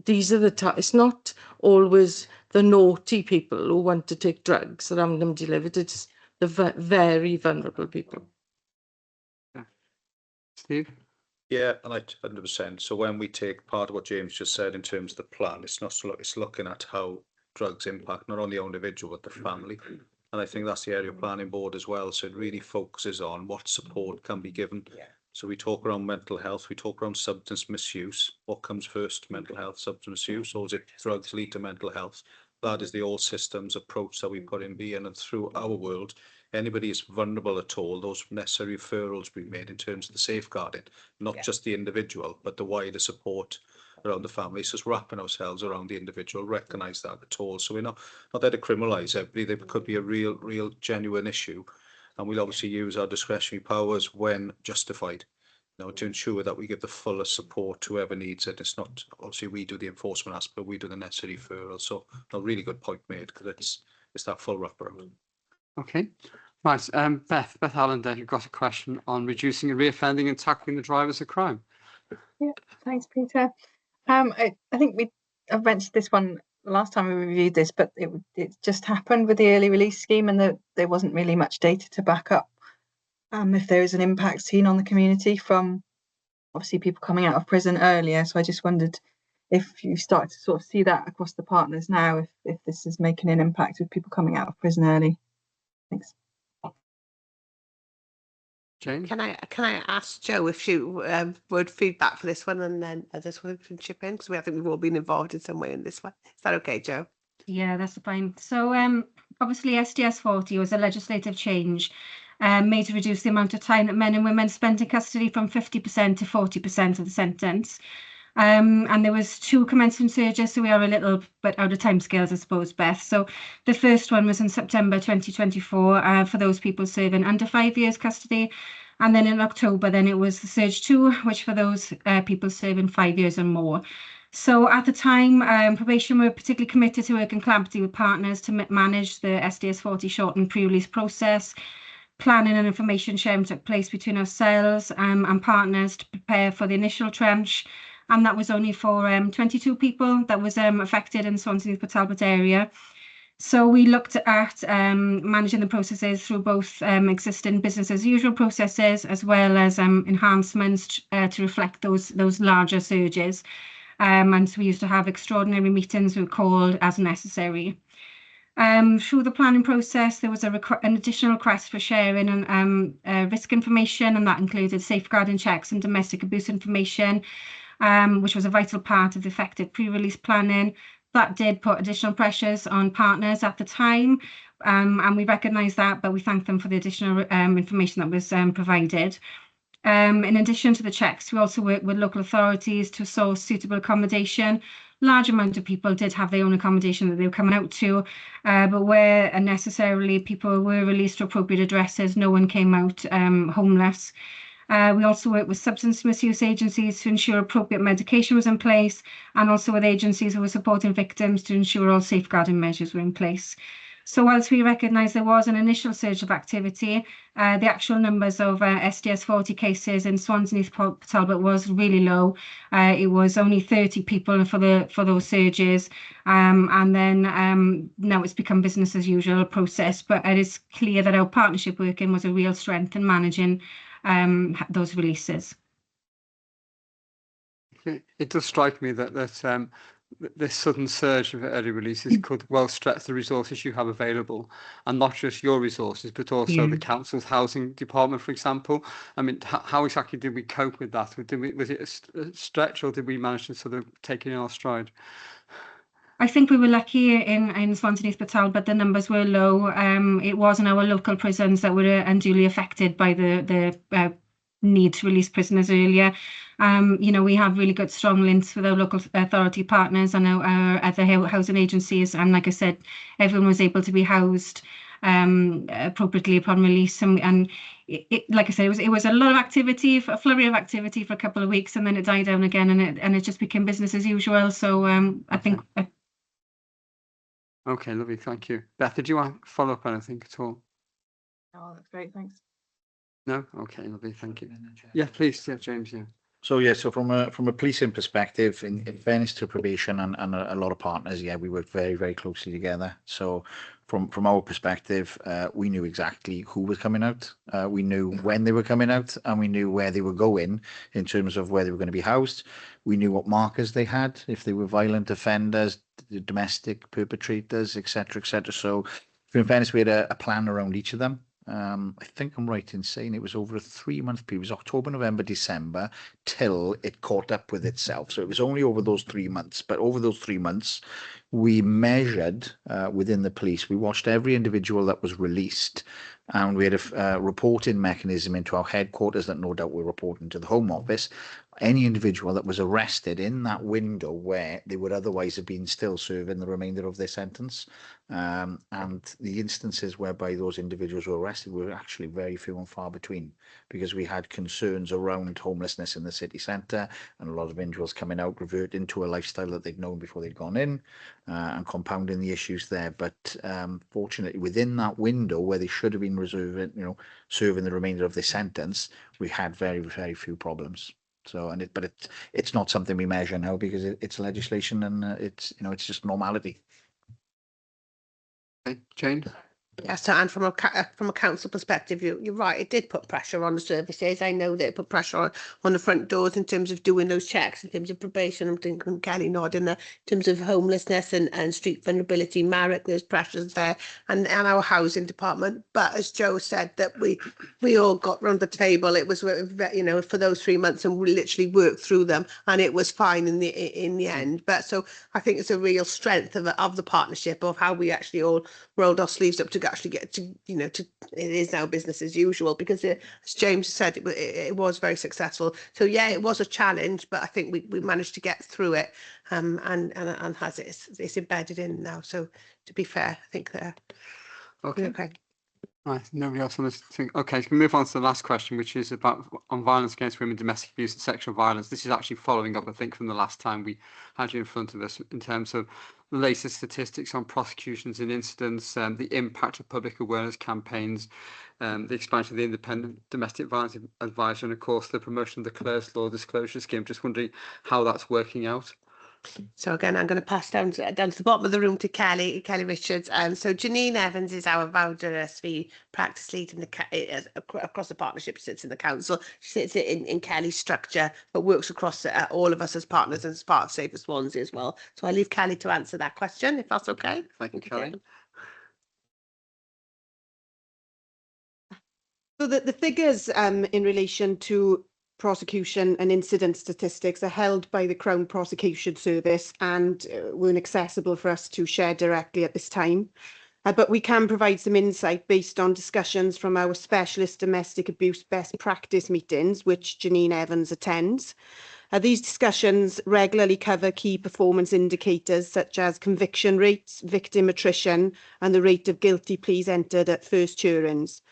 these are it's not always the naughty people who want to take drugs that have them delivered. It's the very vulnerable people. Yeah. Steve? Yeah, and 100%. So when we take part of what James just said in terms of the plan, it's looking at how drugs impact not only the individual but the family. And I think that's the area planning board as well. So it really focuses on what support can be given. Yeah. So we talk around mental health, we talk around substance misuse. What comes first, mental health, substance misuse, or is it drugs lead to mental health? That is the all systems approach that we've got in being, and through our world, anybody is vulnerable at all, those necessary referrals be made in terms of the safeguarding, not just the individual, but the wider support around the family. It's just wrapping ourselves around the individual, recognise that at all. So we're not there to criminalise everybody. There could be a real genuine issue, and we'll obviously use our discretionary powers when justified, you know, to ensure that we give the fullest support to whoever needs it. It's not, obviously we do the enforcement aspect, but we do the necessary referral. So a really good point made, because it's that full wraparound. Okay. Right. Beth Allender, you've got a question on reducing reoffending and tackling the drivers of crime. Yeah, thanks, Peter. I think I've mentioned this one the last time we reviewed this, but it just happened with the early release scheme, and there wasn't really much data to back up if there is an impact seen on the community from obviously people coming out of prison earlier. So I just wondered if you start to sort of see that across the partners now, if this is making an impact with people coming out of prison early. Thanks. Jane? Can I ask Jo if she would feedback for this one, and then others will chip in, because I think we've all been involved in some way in this one. Is that okay, Jo? Yeah, that's fine. So obviously SDS 40 was a legislative change made to reduce the amount of time that men and women spent in custody from 50% to 40% of the sentence. And there was 2 commencement surges, so we are a little bit out of timescales, I suppose, Beth. So the first one was in September 2024 for those people serving under 5 years custody. And then in October, then it was the surge 2, which for those people serving 5 years or more. So at the time, probation were particularly committed to working collaboratively with partners to manage the SDS 40 shortened pre-release process. Planning and information sharing took place between ourselves and partners to prepare for the initial tranche. And that was only for 22 people that was affected in Swansea Port Talbot area. So we looked at managing the processes through both existing business as usual processes, as well as enhancements to reflect those larger surges. And so we used to have extraordinary meetings we were called as necessary. Through the planning process, there was an additional request for sharing and risk information, and that included safeguarding checks and domestic abuse information, which was a vital part of the effective pre-release planning. That did put additional pressures on partners at the time, and we recognise that, but we thank them for the additional information that was provided. In addition to the checks, we also work with local authorities to source suitable accommodation. Large amount of people did have their own accommodation that they were coming out to, but where unnecessarily people were released to appropriate addresses, no one came out homeless. We also work with substance misuse agencies to ensure appropriate medication was in place, and also with agencies who were supporting victims to ensure all safeguarding measures were in place. So whilst we recognise there was an initial surge of activity, the actual numbers of SDS 40 cases in Swansea and Port Talbot was really low. It was only 30 people for those surges, and then now it's become business as usual process. But it is clear that our partnership working was a real strength in managing those releases. It does strike me that this sudden surge of early releases could well stretch the resources you have available, and not just your resources, but also the council's housing department, for example. I mean, how exactly did we cope with that? Was it a stretch, or did we manage to sort of take it in our stride? I think we were lucky in Swansea and Port Talbot, but the numbers were low. It wasn't our local prisons that were unduly affected by the need to release prisoners earlier. We have really good, strong links with our local authority partners and our other housing agencies. And like I said, everyone was able to be housed appropriately upon release. And like I said, it was a lot of activity, a flurry of activity for a couple of weeks, and then it died down again, and it just became business as usual. So I think. Okay, lovely, thank you. Beth, did you want to follow up on anything at all? Oh, that's great, thanks. No? Okay, lovely, thank you. Yeah, please, yeah, James, yeah. So yeah, so from a policing perspective, in fairness to probation and a lot of partners, yeah, we worked very, very closely together. So from our perspective, we knew exactly who was coming out. We knew when they were coming out, and we knew where they were going in terms of where they were going to be housed. We knew what markers they had, if they were violent offenders, domestic perpetrators, etc., etc. So in fairness, we had a plan around each of them. I think I'm right in saying it was over a 3-month period. It was October, November, December, till it caught up with itself. So it was only over those 3 months. But over those 3 months, we measured within the police. We watched every individual that was released, and we had a reporting mechanism into our headquarters that no doubt we're reporting to the Home Office. Any individual that was arrested in that window where they would otherwise have been still serving the remainder of their sentence. And the instances whereby those individuals were arrested were actually very few and far between, because we had concerns around homelessness in the city centre and a lot of individuals coming out, reverting to a lifestyle that they'd known before they'd gone in, and compounding the issues there. But fortunately, within that window where they should have been reserving, serving the remainder of their sentence, we had very, very few problems. So, but it's not something we measure now because it's legislation and it's just normality. Okay, Jane? Yeah, so and from a council perspective, you're right. It did put pressure on the services. I know that it put pressure on the front doors in terms of doing those checks, in terms of probation. I'm thinking Kelly nodding there, in terms of homelessness and street vulnerability. Marek, there's pressures there, and our housing department. But as Joe said, that we all got round the table. It was for those 3 months, and we literally worked through them, and it was fine in the end. But so I think it's a real strength of the partnership, of how we actually all rolled our sleeves up to actually get to it is now business as usual, because as James said, it was very successful. So yeah, it was a challenge, but I think we managed to get through it, and has it's embedded in now. So to be fair, I think they're okay. Right, nobody else on this thing. Okay, so we move on to the last question, which is about on violence against women, domestic abuse and sexual violence. This is actually following up, I think, from the last time we had you in front of us in terms of the latest statistics on prosecutions and incidents, the impact of public awareness campaigns, the expansion of the independent domestic violence advisor, and of course the promotion of the Clare's Law disclosure scheme. Just wondering how that's working out. So again, I'm going to pass down to the bottom of the room to Kelly Richards. So Janine Evans is our Voucher SV practice lead across the partnership. Sits in the council. She sits in Kelly's structure, but works across all of us as partners and as part of Safer Swansea as well. So I leave Kelly to answer that question, if that's okay. Thank you, Kelly. So the figures in relation to prosecution and incident statistics are held by the Crown Prosecution Service and weren't accessible for us to share directly at this time. But we can provide some insight based on discussions from our specialist domestic abuse best practice meetings, which Janine Evans attends. These discussions regularly cover key performance indicators such as conviction rates, victim attrition, and the rate of guilty pleas entered at first hearings.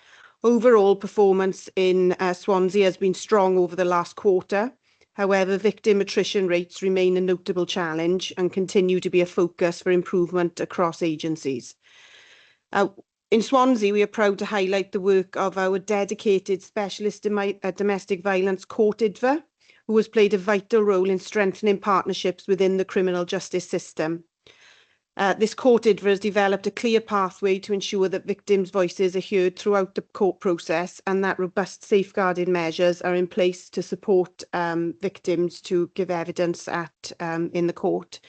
Overall performance in Swansea has been strong over the last quarter. However, victim attrition rates remain a notable challenge and continue to be a focus for improvement across agencies. In Swansea, we are proud to highlight the work of our dedicated specialist domestic violence court IDVA, who has played a vital role in strengthening partnerships within the criminal justice system. This court IDVA has developed a clear pathway to ensure that victims' voices are heard throughout the court process and that robust safeguarding measures are in place to support victims to give evidence in the court.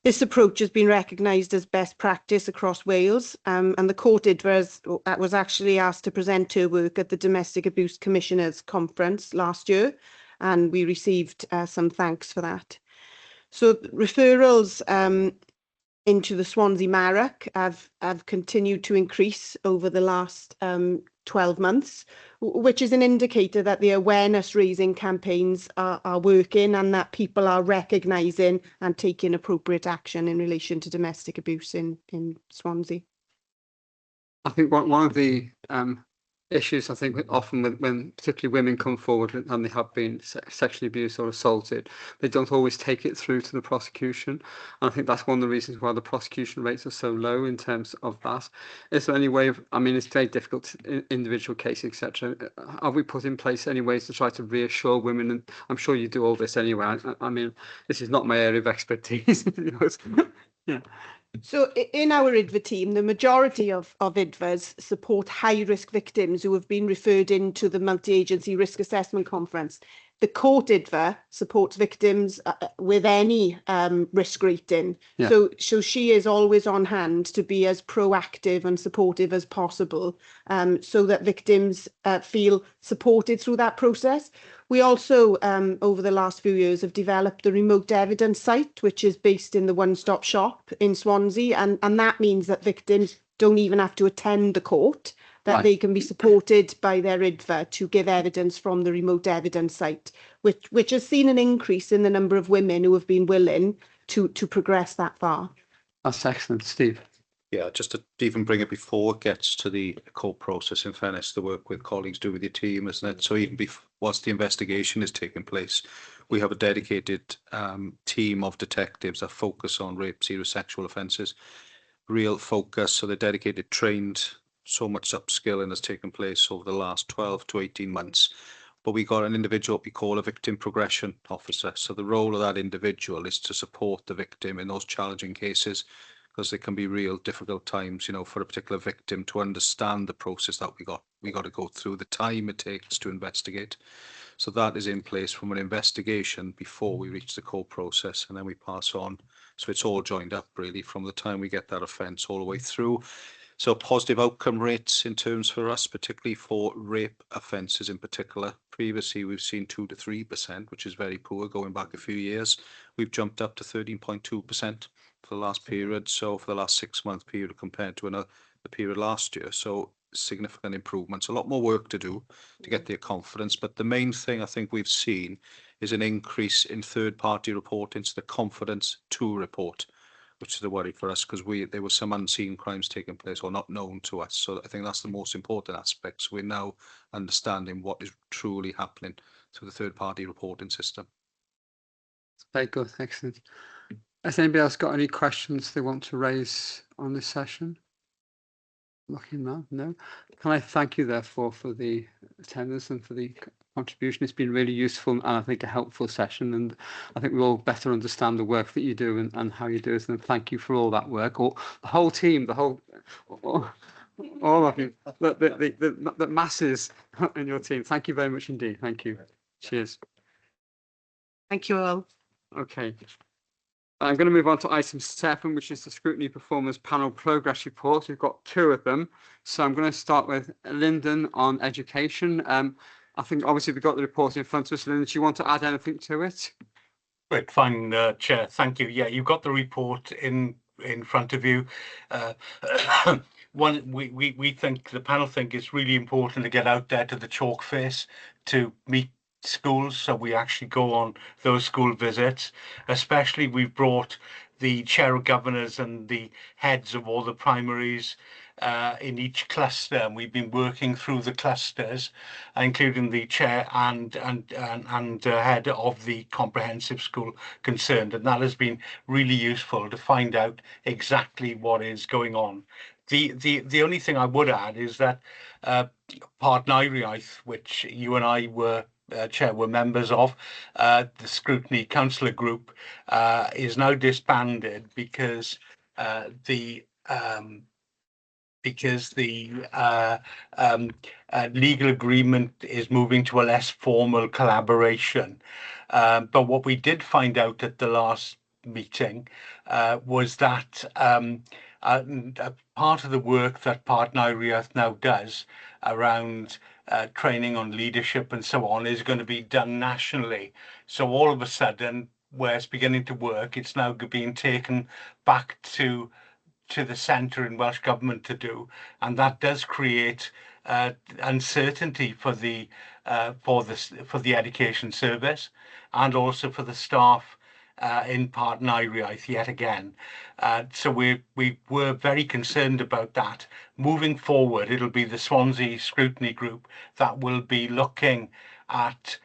This approach has been recognised as best practice across Wales, and the court IDVA was actually asked to present her work at the Domestic Abuse Commissioners Conference last year, and we received some thanks for that. So referrals into the Swansea Marek have continued to increase over the last 12 months, which is an indicator that the awareness raising campaigns are working and that people are recognising and taking appropriate action in relation to domestic abuse in Swansea. I think one of the issues, I think, often when particularly women come forward and they have been sexually abused or assaulted, they don't always take it through to the prosecution. And I think that's one of the reasons why the prosecution rates are so low in terms of that. Is there any way of, I mean, it's very difficult, individual cases, etc. Have we put in place any ways to try to reassure women? And I'm sure you do all this anyway. I mean, this is not my area of expertise. Yeah. So in our IDVA team, the majority of IDVAs support high-risk victims who have been referred into the multi-agency risk assessment conference. The court IDVA supports victims with any risk rating. Yeah. So she is always on hand to be as proactive and supportive as possible, so that victims feel supported through that process. We also, over the last few years, have developed the remote evidence site, which is based in the one-stop shop in Swansea, and that means that victims don't even have to attend the court, that they can be supported by their IDVA to give evidence from the remote evidence site, which has seen an increase in the number of women who have been willing to progress that far. That's excellent, Steve. Yeah, just to even bring it before it gets to the court process, in fairness, the work with colleagues do with your team, isn't it? So even whilst the investigation is taking place, we have a dedicated team of detectives that focus on rape, serious sexual offences, real focus. So they're dedicated, trained, so much upskilling has taken place over the last 12 to 18 months. But we got an individual we call a victim progression officer. So the role of that individual is to support the victim in those challenging cases, because there can be real difficult times, you know, for a particular victim to understand the process that we got to go through, the time it takes to investigate. So that is in place from an investigation before we reach the court process, and then we pass on. So it's all joined up really from the time we get that offence all the way through. So positive outcome rates in terms for us, particularly for rape offences in particular. Previously, we've seen 2 to 3%, which is very poor going back a few years. We've jumped up to 13.2% for the last period. So for the last 6-month period compared to the period last year. So significant improvements. A lot more work to do to get their confidence. But the main thing I think we've seen is an increase in third-party reporting, so the confidence to report, which is a worry for us, because there were some unseen crimes taking place or not known to us. So I think that's the most important aspect. So we're now understanding what is truly happening through the third-party reporting system. Very good, excellent. Has anybody else got any questions they want to raise on this session? Looking now, no. Can I thank you therefore for the attendance and for the contribution? It's been really useful and I think a helpful session, and I think we all better understand the work that you do and how you do it. And thank you for all that work. All the whole team, all of you, the masses in your team. Thank you very much indeed. Thank you. Cheers. Thank you all. Okay. I'm going to move on to item 7, which is the Scrutiny Performance Panel Progress Report. We've got 2 of them. So I'm going to start with Lyndon on education. I think obviously we've got the report in front of us. Lyndon, do you want to add anything to it? Great, fine, Chair. Thank you. Yeah, you've got the report in front of you. We think, the panel think it's really important to get out there to the chalk face to meet schools, so we actually go on those school visits. Especially we've brought the chair of governors and the heads of all the primaries in each cluster, and we've been working through the clusters, including the chair and head of the comprehensive school concerned, and that has been really useful to find out exactly what is going on. The only thing I would add is that Partneriaeth, which you and I were Chair, were members of, the Scrutiny Councillor Group, is now disbanded because the legal agreement is moving to a less formal collaboration. But what we did find out at the last meeting was that part of the work that Partneriaeth now does around training on leadership and so on is going to be done nationally. So all of a sudden, where it's beginning to work, it's now being taken back to the centre in Welsh Government to do, and that does create uncertainty for the education service and also for the staff in Partneriaeth yet again. So we were very concerned about that. Moving forward, it'll be the Swansea Scrutiny Group that will be looking at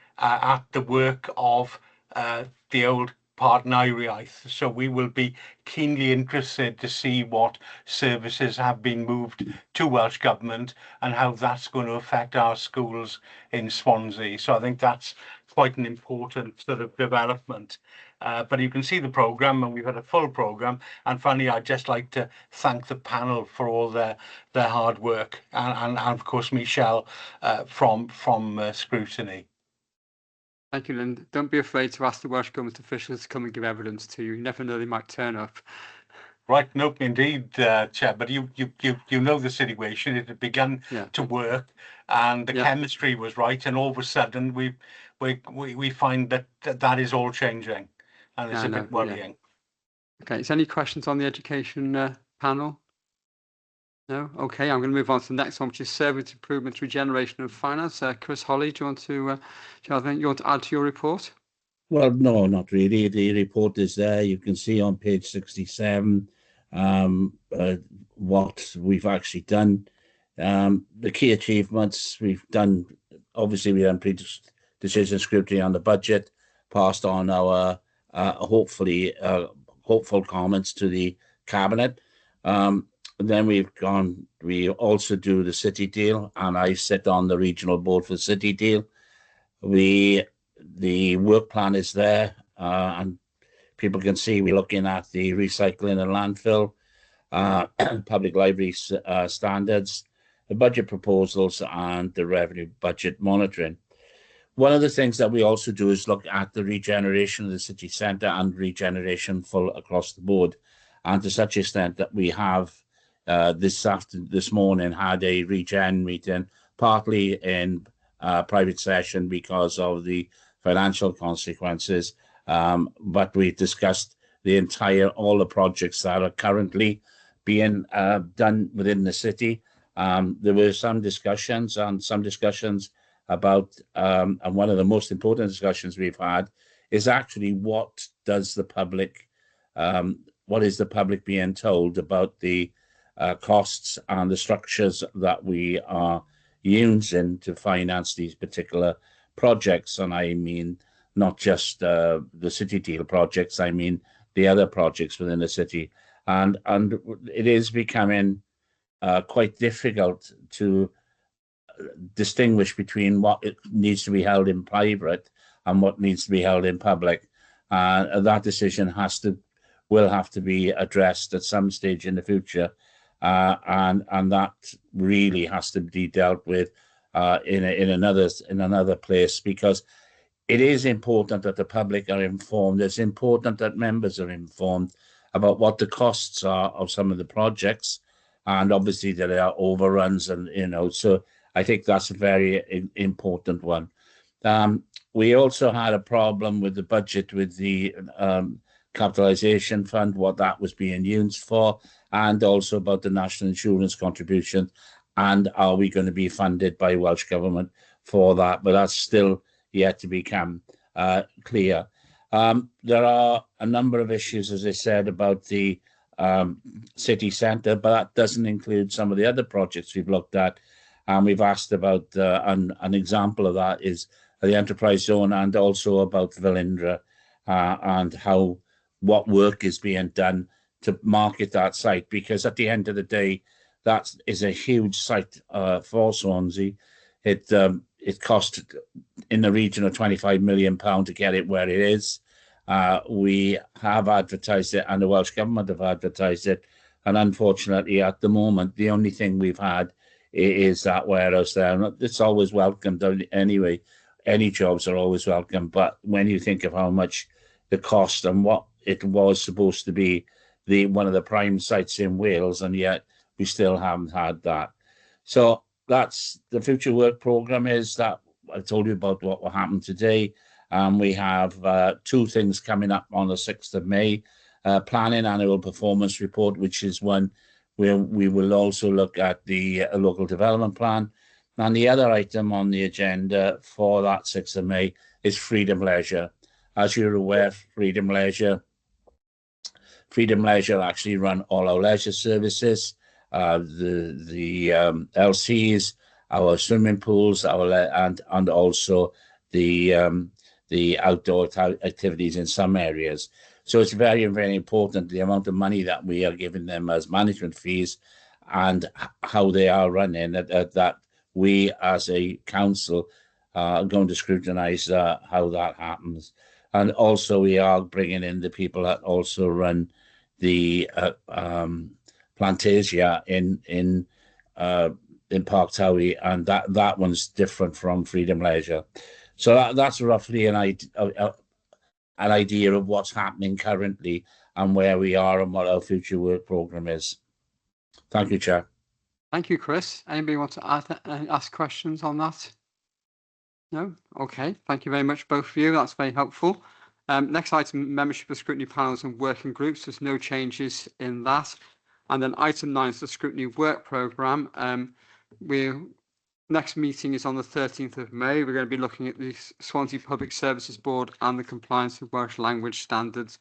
the work of the old Partneriaeth. So we will be keenly interested to see what services have been moved to Welsh Government and how that's going to affect our schools in Swansea. So I think that's quite an important sort of development. But you can see the programme, and we've had a full programme. And finally, I'd just like to thank the panel for all their hard work, and of course Michelle from Scrutiny. Thank you, Lynn. Don't be afraid to ask the Welsh Government officials to come and give evidence to you. You never know, they might turn up. Right, no, indeed, Chair. But you know the situation. It had begun to work, and the chemistry was right. And all of a sudden, we find that that is all changing, and it's a bit worrying. Okay. Is there any questions on the education panel? No. Okay. I'm going to move on to the next one, which is service improvement, regeneration, and finance. Chris Holly, do you want to add to your report? Well, no, not really. The report is there. You can see on page 67 what we've actually done. The key achievements we've done, obviously we done pre-decision scrutiny on the budget, passed on our hopeful comments to the Cabinet. Then we also do the city deal, and I sit on the regional board for the city deal. The work plan is there, and people can see we're looking at the recycling and landfill, public library standards, the budget proposals, and the revenue budget monitoring. One of the things that we also do is look at the regeneration of the city centre and regeneration full across the board, and to such extent that we have this morning had a regen meeting, partly in private session because of the financial consequences, but we discussed all the projects that are currently being done within the city. There were some discussions about, and one of the most important discussions we've had is actually what is the public being told about the costs and the structures that we are using to finance these particular projects. And I mean not just the city deal projects, I mean the other projects within the city. And it is becoming quite difficult to distinguish between what needs to be held in private and what needs to be held in public. That decision will have to be addressed at some stage in the future, and that really has to be dealt with in another place, because it is important that the public are informed. It's important that members are informed about what the costs are of some of the projects, and obviously there are overruns, and so I think that's a very important one. We also had a problem with the budget with the capitalisation fund, what that was being used for, and also about the national insurance contribution, and are we going to be funded by Welsh Government for that? But that's still yet to become clear. There are a number of issues, as I said, about the city centre, but that doesn't include some of the other projects we've looked at, and we've asked about an example of that is the enterprise zone, and also about Velindre, and what work is being done to market that site, because at the end of the day, that is a huge site for Swansea. It cost in the region of £25 million to get it where it is. We have advertised it, and the Welsh Government have advertised it, and unfortunately at the moment the only thing we've had is that warehouse there. It's always welcomed anyway. Any jobs are always welcome, but when you think of how much the cost and what it was supposed to be one of the prime sites in Wales, and yet we still haven't had that. So that's the future work programme, is that I told you about what will happen today. We have two things coming up on the 6th of May, planning annual performance report, which is one where we will also look at the local development plan. And the other item on the agenda for that 6th of May is Freedom Leisure. As you're aware, Freedom Leisure actually run all our leisure services, the LCs, our swimming pools, and also the outdoor activities in some areas. So it's very, very important, the amount of money that we are giving them as management fees and how they are running, that we as a council are going to scrutinise how that happens. And also we are bringing in the people that also run the Plantasia in Park Towie, and that one's different from Freedom Leisure. So that's roughly an idea of what's happening currently and where we are and what our future work programme is. Thank you, Chair. Thank you, Chris. Anybody want to ask questions on that? No? Okay. Thank you very much, both of you. That's very helpful. Next item, membership of scrutiny panels and working groups. There's no changes in that. And then item 9 is the scrutiny work programme. Next meeting is on the 13th of May. We're going to be looking at the Swansea Public Services Board and the compliance with Welsh language standards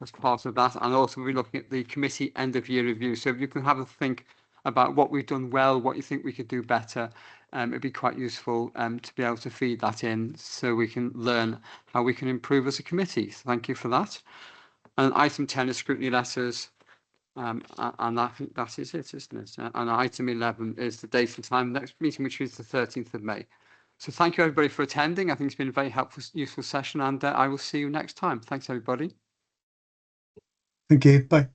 as part of that. And also we'll be looking at the committee end of year review. So if you can have a think about what we've done well, what you think we could do better, it'd be quite useful to be able to feed that in so we can learn how we can improve as a committee. So thank you for that. And item 10 is scrutiny letters. And I think that is it, isn't it? And item 11 is the date and time of the next meeting, which is the 13th of May. So thank you, everybody, for attending. I think it's been a very helpful, useful session, and I will see you next time. Thanks, everybody. Thank you. Bye.